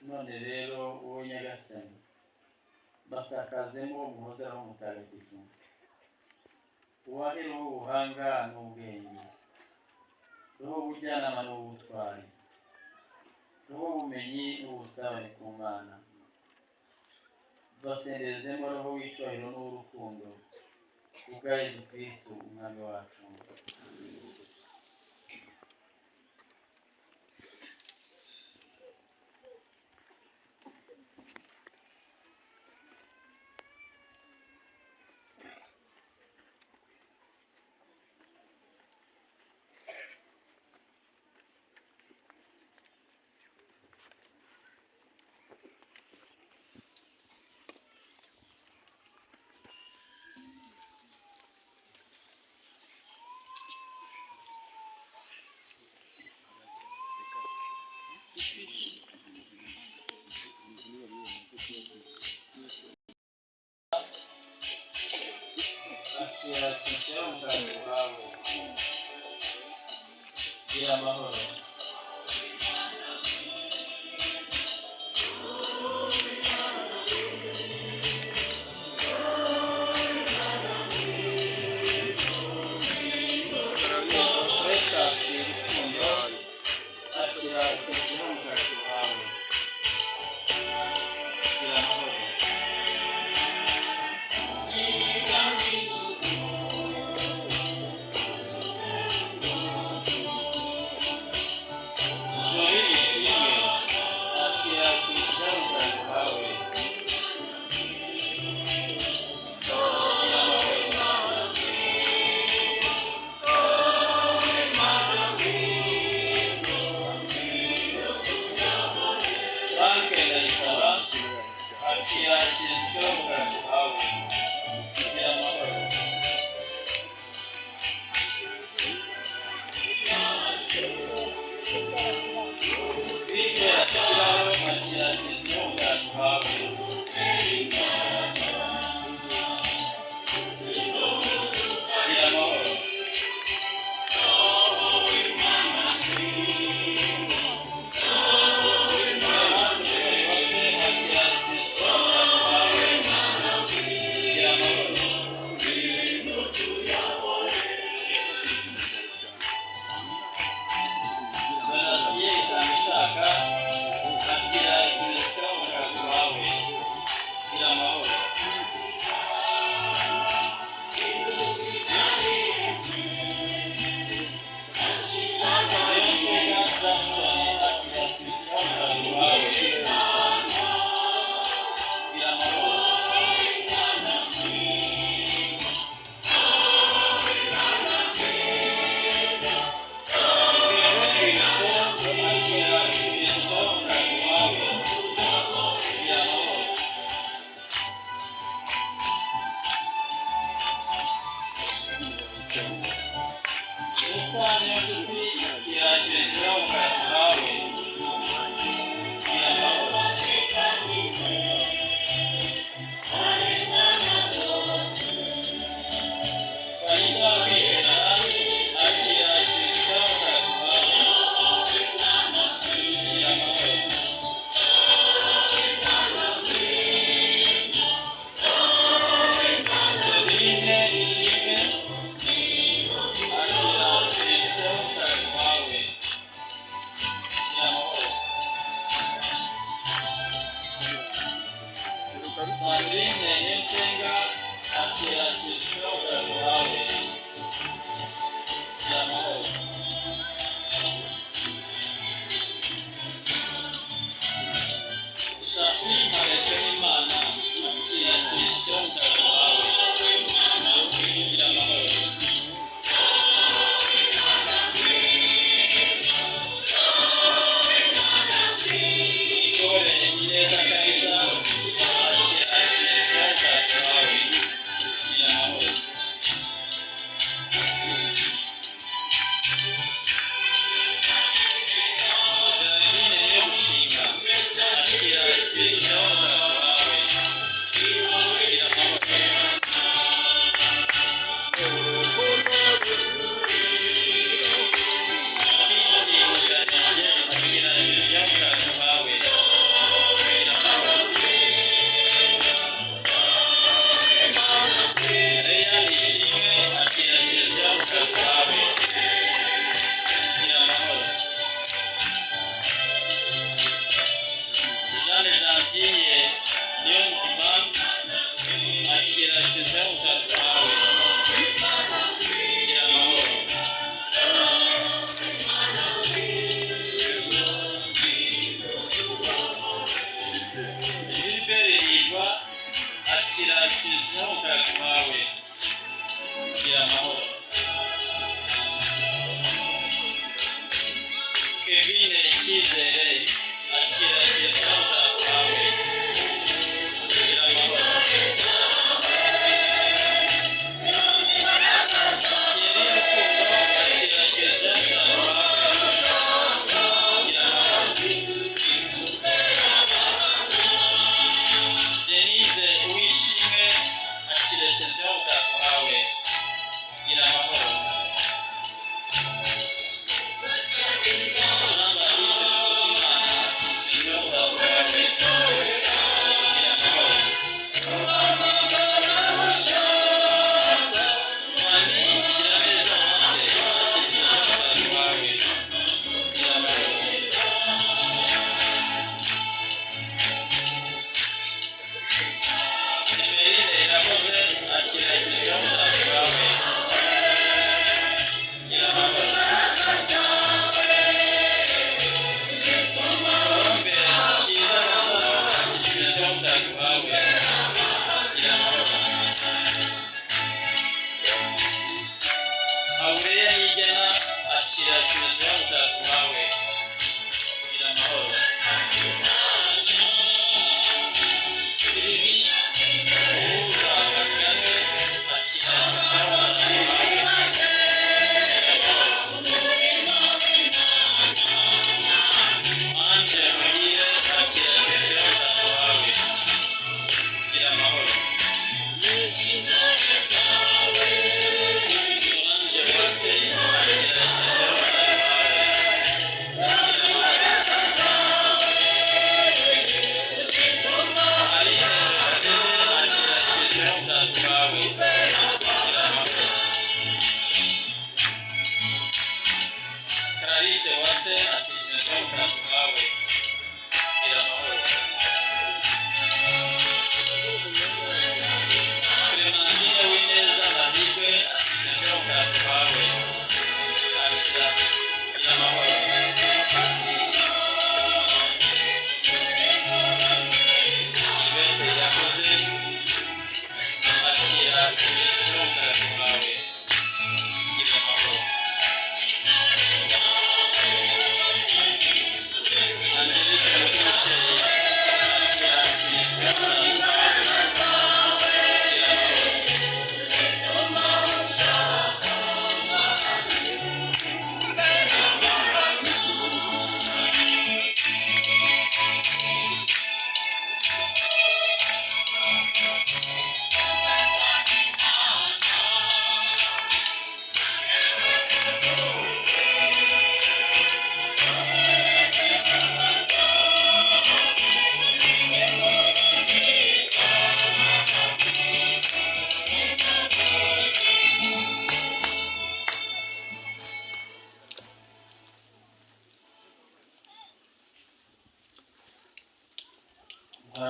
Speaker 2: None rero wowe Nyagasani basakazemo umuhoza w'umutagatifu ubahe roho ubuhanga n'ubwenge, roho ubujyanama n'ubutwari, roho ubumenyi n'ubusabane ku Mana. Basenderezemo roho w'icyubahiro n'urukundo kubwa Yesu Kristo umwami wacu. Gira amahoro.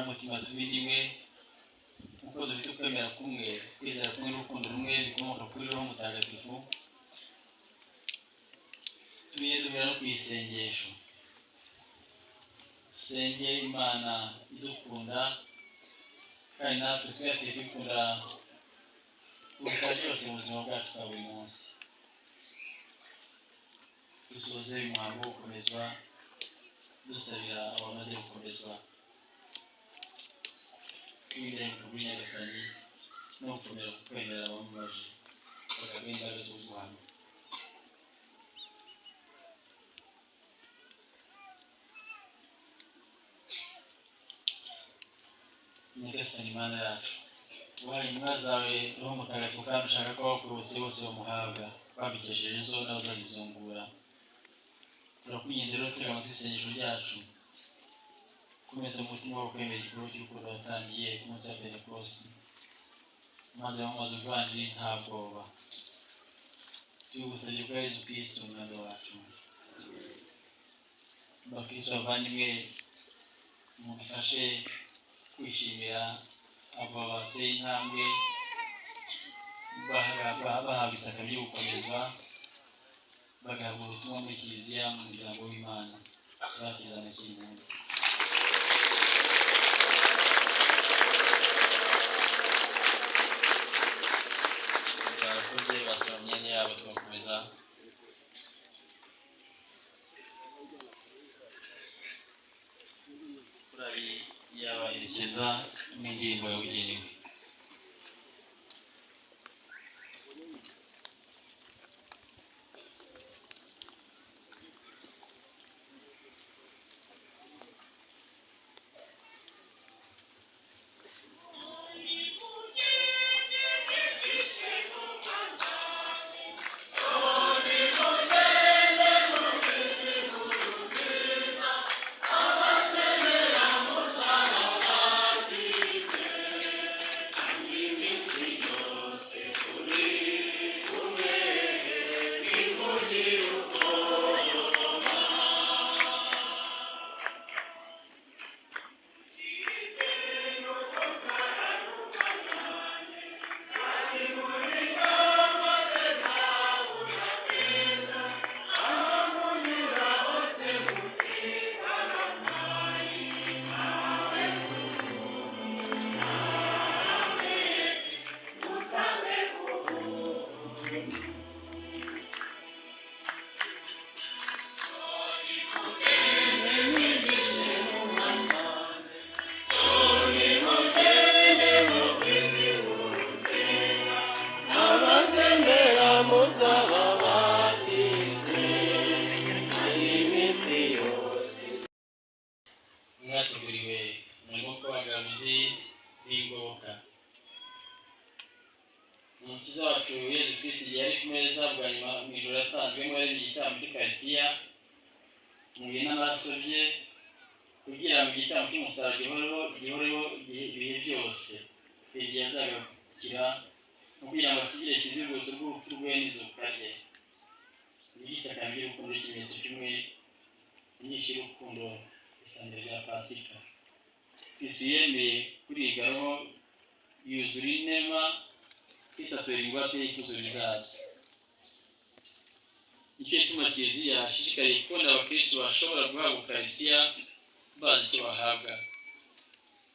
Speaker 2: Mutima tubirimwe uko dufite kwemera kumwe kwizera kumwe n'urukundo rumwe bikomoka kuri Roho Mutagatifu tubiye duhera no kwisengesho dusenge Imana idukunda kandi natwe twiyafite kwikunda kuruta byose mu buzima bwacu bwa buri munsi dusoze umuhango wo gukomezwa dusabira abamaze gukomezwa twirinde kuri Nyagasani no gukomera ku kwemera abamubaje bakagenda imbaraga zo guhamya Nyagasani Mana yacu uhaye intumwa zawe Roho Mutagatifu kandi ushaka ko abakurutse bose bamuhabwa babikesheje izo n'abazazizungura turakwinginze rero tega amatwi isengesho ryacu kumeza umutima wo kwemera igikorwa cy'urukundo watangiye ku munsi wa Pentekosti maze bamaze uvanjiri nta bwoba tugusabye ko Yesu Kristo umwami wacu bakristo bavandimwe mudufashe kwishimira abo bateye intambwe bahabwa isaka ryo gukomezwa bagahabwa ubutumwa muri Kiliziya mu muryango w'Imana batizana cy'impundu bakuze basoma imyanya yabo tugakomeza kurari yabaherekeza n'indirimbo yabugenewe. Mwateguriwe umurimo w'abagabuzi b'ingoboka. Umukiza wacu Yesu Kristo yari ku meza bwa nyuma mu ijoro yatanzwemo igitambo cy'Ukaristiya mu bihe n'amaraso bye kugira ngo igitambo cy'umusaraba gihoreho ibihe byose igihe azagarukira no kugira ngo asigire ikiziguzo rw'urupfu rwe n'izuka rye. Igisakara ry'urukundo n'ikimenyetso kimwe inyinshi y'urukundo isangiro rya Pasika. Kristo yemeye kurigaho yuzura inema kwisatura ingwate y'ikuzo rizaza. Nicyo gituma Kiliziya ishishikariye kubona abakristo bashobora guhabwa Ukaristiya bazi icyo bahabwa,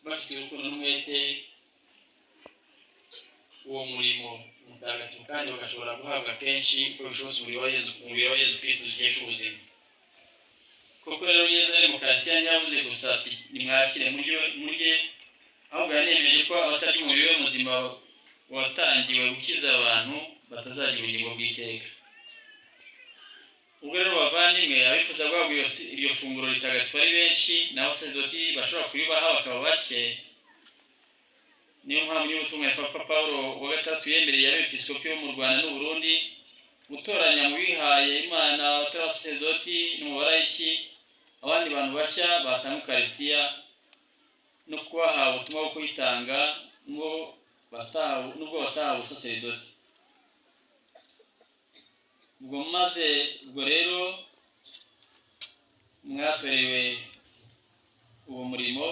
Speaker 2: bafite urukundo n'umwete uwo murimo mutagatifu, kandi bagashobora guhabwa kenshi uko bishoboka umubiri wa Yesu Kristo dukesha ubuzima. Koko rero Yesu ari mu Ukaristiya ntiyavuze gusa ati nimwakire murye, ahubwo yanemeje ko abatarya umubiri we muzima watangiwe gukiza abantu batazagira ubugingo bw'iteka. Ubwo rero bavandimwe, abifuza guhabwa iryo funguro ritagatifu ari benshi, n'abasaserdoti bashobora kuribaha bakaba bake. Niyo mpamvu y'ubutumwa ya Papa Paulo wa gatatu yemereye abepiskopi bo mu Rwanda n'u Burundi gutoranya mu bihaye Imana abatari abasaserdoti n'umubarayiki abandi bantu bashya batanga Ukaristiya no kubaha ubutumwa bwo kuyitanga nubwo batahawe ubusaserdoti. Ubwo rero mwatorewe uwo murimo,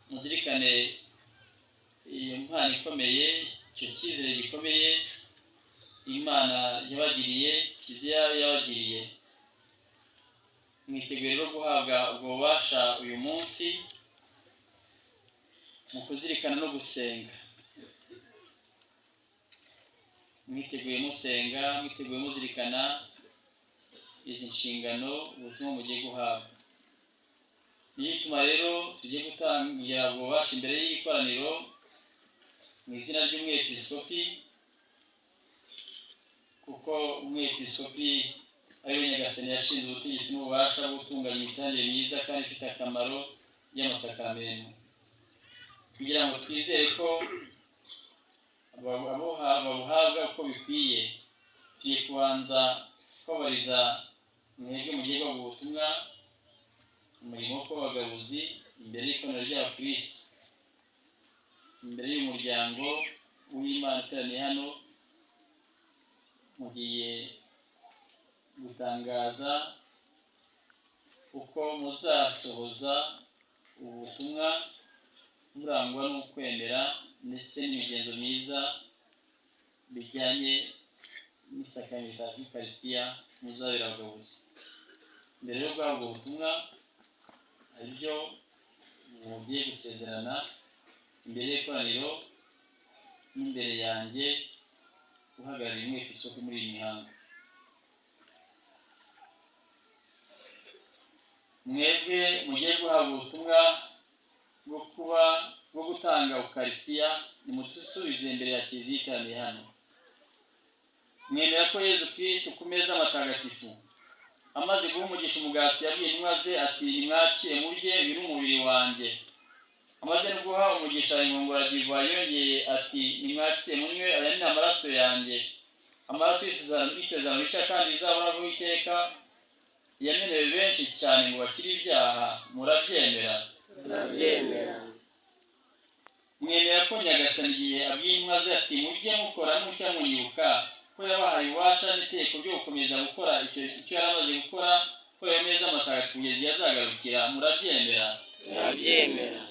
Speaker 2: muzirikane iyo mpano ikomeye, icyo cyizere gikomeye Imana yabagiriye, Kiliziya yabagiriye. Mwiteguye rero guhabwa ubwo bubasha uyu munsi mu kuzirikana no gusenga. Mwiteguye musenga, mwiteguye muzirikana izi nshingano ubutumwa mugiye guhabwa. Niyo ituma rero tugiye gutangira ububasha imbere y'ikoraniro mu izina ry'umwepiskopi, kuko umwepiskopi ari we nyagasani yashinze ubutegetsi n'ububasha bwo gutunganya imitangire myiza kandi ifite akamaro y'amasakaramentu, kugira ngo twizere ko babuhabwa uko bikwiye. Tugiye kubanza kubabariza mwebwe mugiye guhabwa ubutumwa umurimo wo kubagabuzi imbere y'ikoraniro ry'abakristo, imbere y'umuryango w'Imana uteraniye hano. Mugiye gutangaza uko muzasohoza ubutumwa murangwa no kwemera ndetse n'imigenzo myiza bijyanye n'isakaramentu ry'Ukaristiya muzabera abagabuzi. Mbere yo guhabwa ubutumwa hari ibyo mugiye gusezerana imbere y'ikoraniro n'imbere yanjye uhagarariye umwepiskopi muri iyi mihango. Mwebwe mugiye guhabwa ubutumwa bwo gutanga Ukarisitiya, nimudusubize imbere ya Kiliziya iteraniye hano. Mwemera ko Yezu Kristo ku meza matagatifu amaze guha umugisha umugati yabwiye intumwa ze ati nimwakire murye, uyu ni umubiri wanjye. Amaze no guha umugisha inkongora divayi yongeye ati nimwakire munywe, aya ni amaraso yanjye, amaraso y'isezerano rishya kandi rizahoraho iteka, yamenewe benshi cyane ngo bakire ibyaha. Murabyemera?
Speaker 5: Turabyemera.
Speaker 2: Mwemera ko Nyagasani igihe abwiye intumwa ze ati mujye mukora mutya munyibuka ko yabahaye ububasha n'iteko ryo gukomeza gukora icyo yari amaze gukora, ko ayo meza matagatifu kugeza yazagarukira? Murabyemera?
Speaker 5: Turabyemera.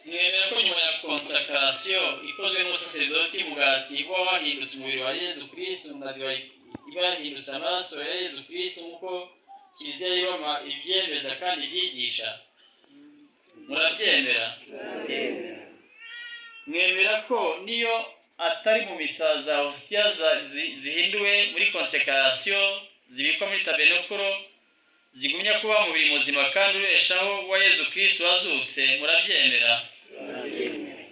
Speaker 2: Mwemera ko nyuma ya konsakarasiyo ikozwe n'ubusaserdoti umugati uba wahindutse umubiri wa Yezu Kristo na divayi iba yahindutse amaraso ya Yezu Kristo nk'uko Kiliziya y'Iroma ibyemeza kandi ibyigisha? Murabyemera?
Speaker 5: Turabyemera.
Speaker 2: Mwemera ko niyo atari mu misa za hositiya zihinduwe muri konsekarasiyo zibikwa muri tabenokoro zigumya kuba umubiri muzima kandi ubeshaho wa Yezu Kristo wazutse? Murabyemera?
Speaker 5: Turabyemera.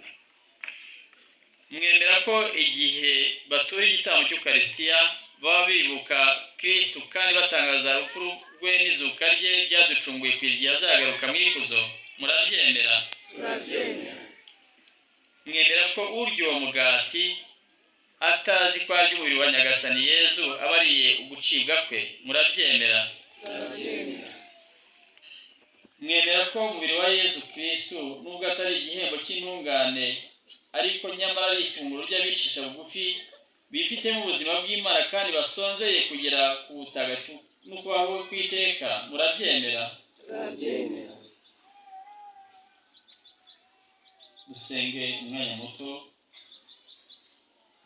Speaker 2: Mwemera ko igihe batura igitambo cy'Ukarisitiya baba bibuka Kristo kandi batangaza urupfu rwe n'izuka rye byaducunguye ku igihe azagaruka mu ikuzo? Murabyemera?
Speaker 5: Turabyemera.
Speaker 2: Mwemera ko urya uwo mugati atazi ko arya umubiri wa Nyagasani Yezu aba ariye ugucibwa kwe? Murabyemera?
Speaker 5: Turabyemera.
Speaker 2: Mwemera ko umubiri wa Yezu Kristo nubwo atari igihembo cy'intungane ariko nyamara ari ifunguro ry'abicisha bugufi bifitemo ubuzima bw'Imana kandi basonzeye kugera ku butagatifu no kubaho kw'iteka? Murabyemera?
Speaker 5: Turabyemera.
Speaker 2: Dusenge umwanya muto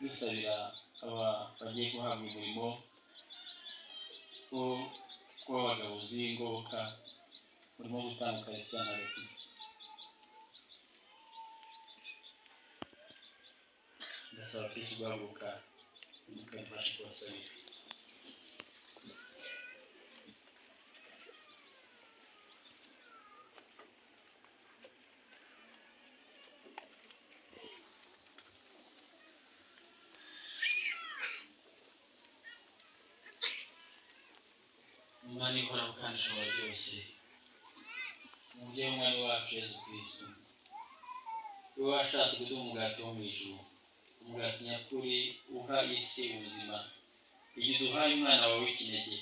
Speaker 2: dusabira aba bagiye guhabwa umurimo wo kuba abagabuzi b'ingoboka urimo gutanga Ukarisitiya ntagatifu. Ndasaba Kristo guhaguruka mukadufasha kubasabira. Imana ihoraho kandi ishobora byose, umubyeyi w'umwami wacu Yezu Kristo, wowe washatse kuduha umugati wo mu ijuru, umugati nyakuri uha isi ubuzima, igihe uduhaye umwana wawe w'ikinege.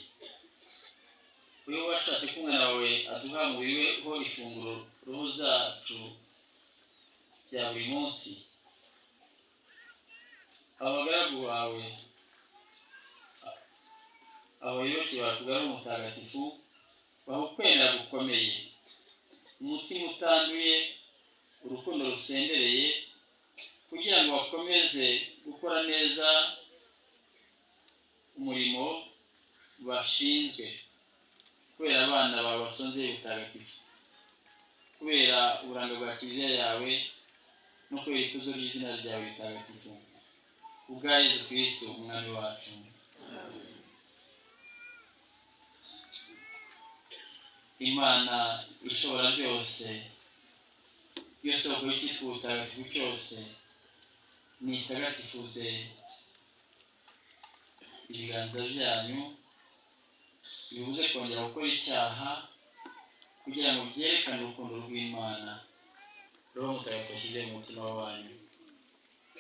Speaker 2: Wowe washatse ko umwana wawe aduha umubiri we ho ifunguro roho zacu rya buri munsi. Abagaragu bawe abayoboke bakugarura umutagatifu bahukwemera gukomeye, umutima utanduye, urukundo rusendereye, kugira ngo bakomeze gukora neza umurimo bashinzwe kubera abana bawe basonzeye ubutagatifu, kubera uburanga bwa Kiliziya yawe no kubera ikuzo ry'izina ryawe ritagatifu, ubwa Yezu Kristo umwami wacu. Imana ishobora byose, yo soko y'icyitwa ubutagatifu cyose, nitagatifuze ibiganza byanyu bibuze kongera gukora icyaha, kugira ngo byerekane urukundo rw'Imana Roho Mutagatifu yashyize mu mutima wanyu,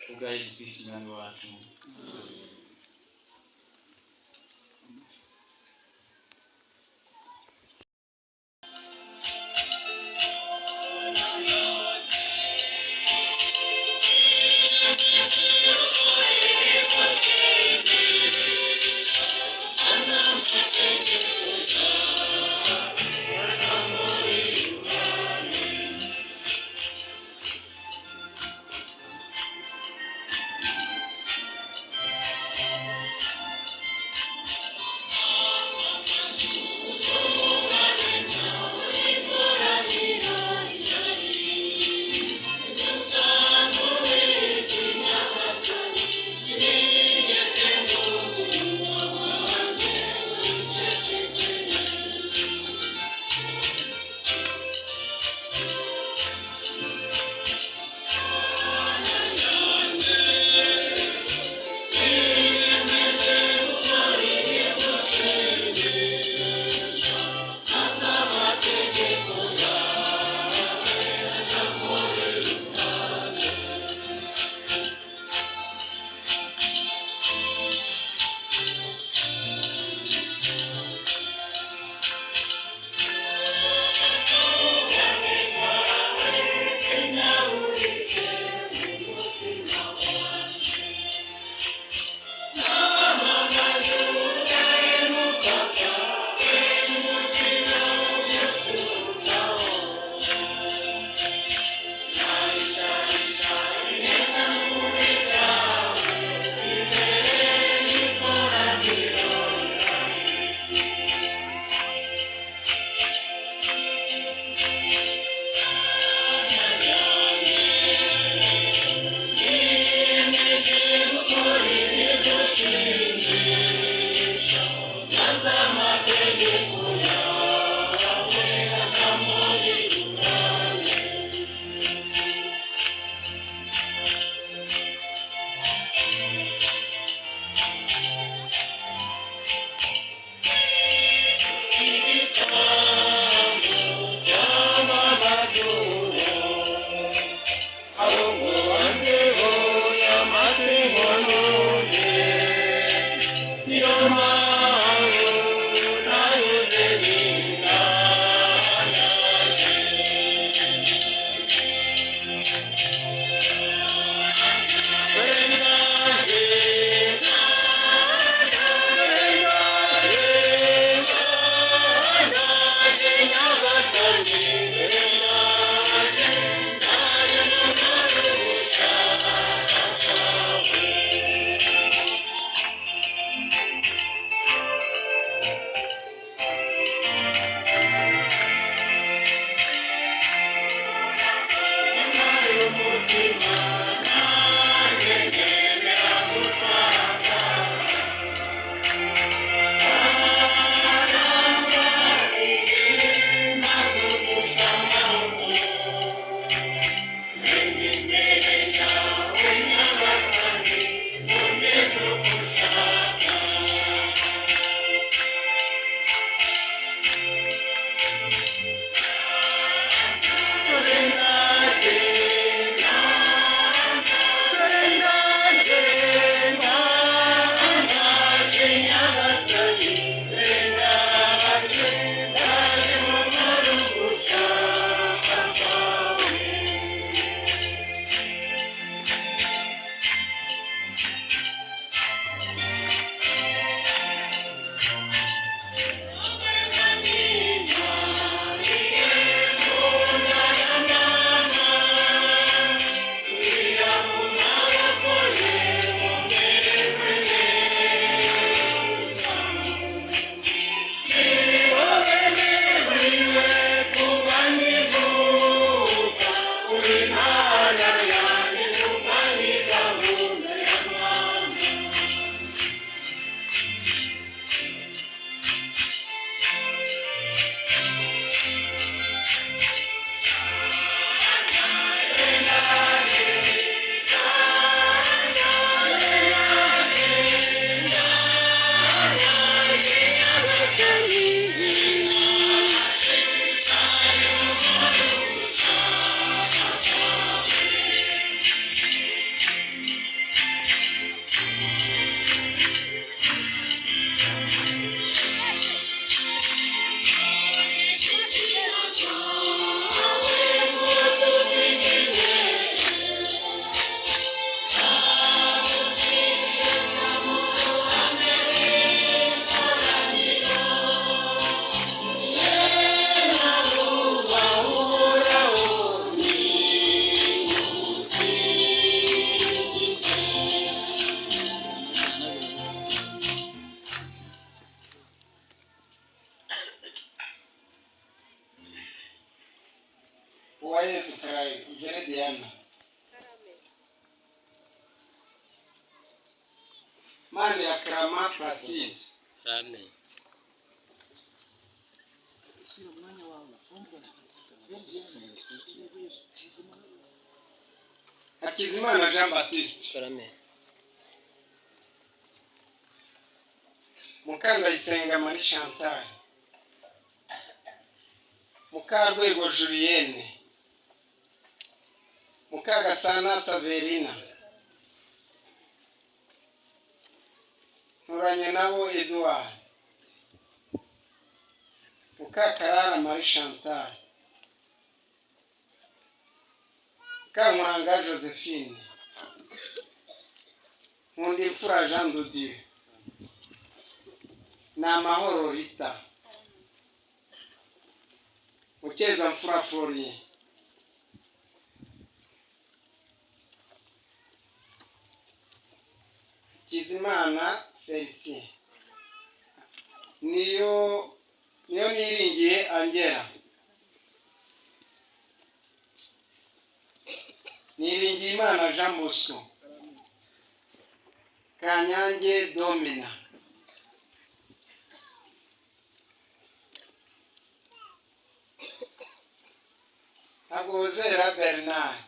Speaker 2: ubwa Yezu Kristo umwami wacu.
Speaker 6: Manirakarama Placide,
Speaker 5: Amen.
Speaker 6: Hakizimana Jean Baptiste,
Speaker 5: Amen.
Speaker 6: Mukandayisenga Marie Chantal, Mukarwego Julienne, Mukagasana Saverina, Nturanyenabo Edouard, Mukakarara Marie Chantal, Mukankuranga Josephine, Nkundimfura Jean de Dieu, Namahoro Rita, Mukezamfura Florien, Kizimana Felicien, niyo niringiye Angela, Niringiyimana Jean Bosco, Kanyange Domina, Ntagozera Bernard,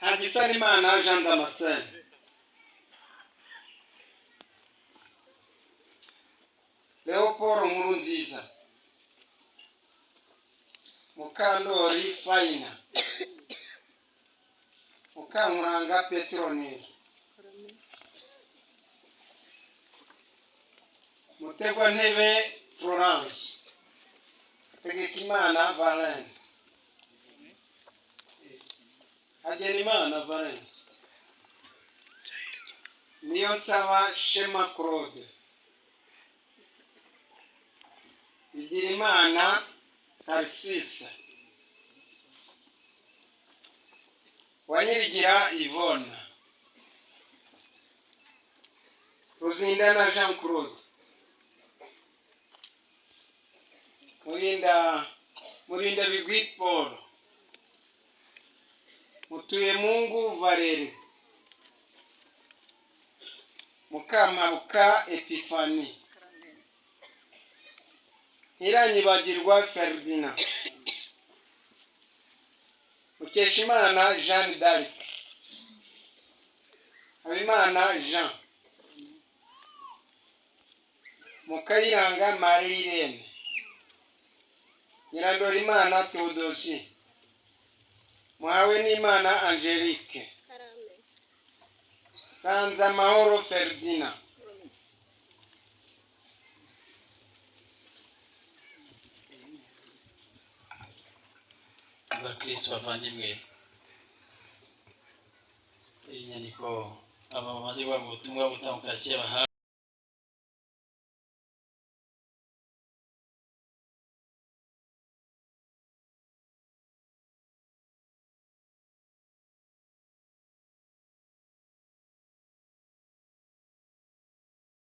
Speaker 6: Hagisanimana Jean Damascene, Leopold Nkurunziza, Mukandori Faina, Mukankuranga Petronile, Mutegwantebe Florence, Tegekimana Valence, Hagenimana Valence, Niyonsaba Shema Claude, Bigirimana Tarsisa, Wanyirigira Yvonne, Ruzindana Jean Claude, Murinda Bigwi Paul, Mutuyemungu Valeri, Mukamabuka Epifani, Iranyibagirwa Ferdinand, Mukeshimana Jeanne d'Arc, Habimana Jean, Mukayiranga Marie-Irene, Nyirandorimana Theodosie, Muhawenimana Angelique, Sanzamahoro Ferdinand,
Speaker 2: Abakristo bavandimwe, iyi nyandiko abamaze guhabwa ubutumwa butandukanye bahawe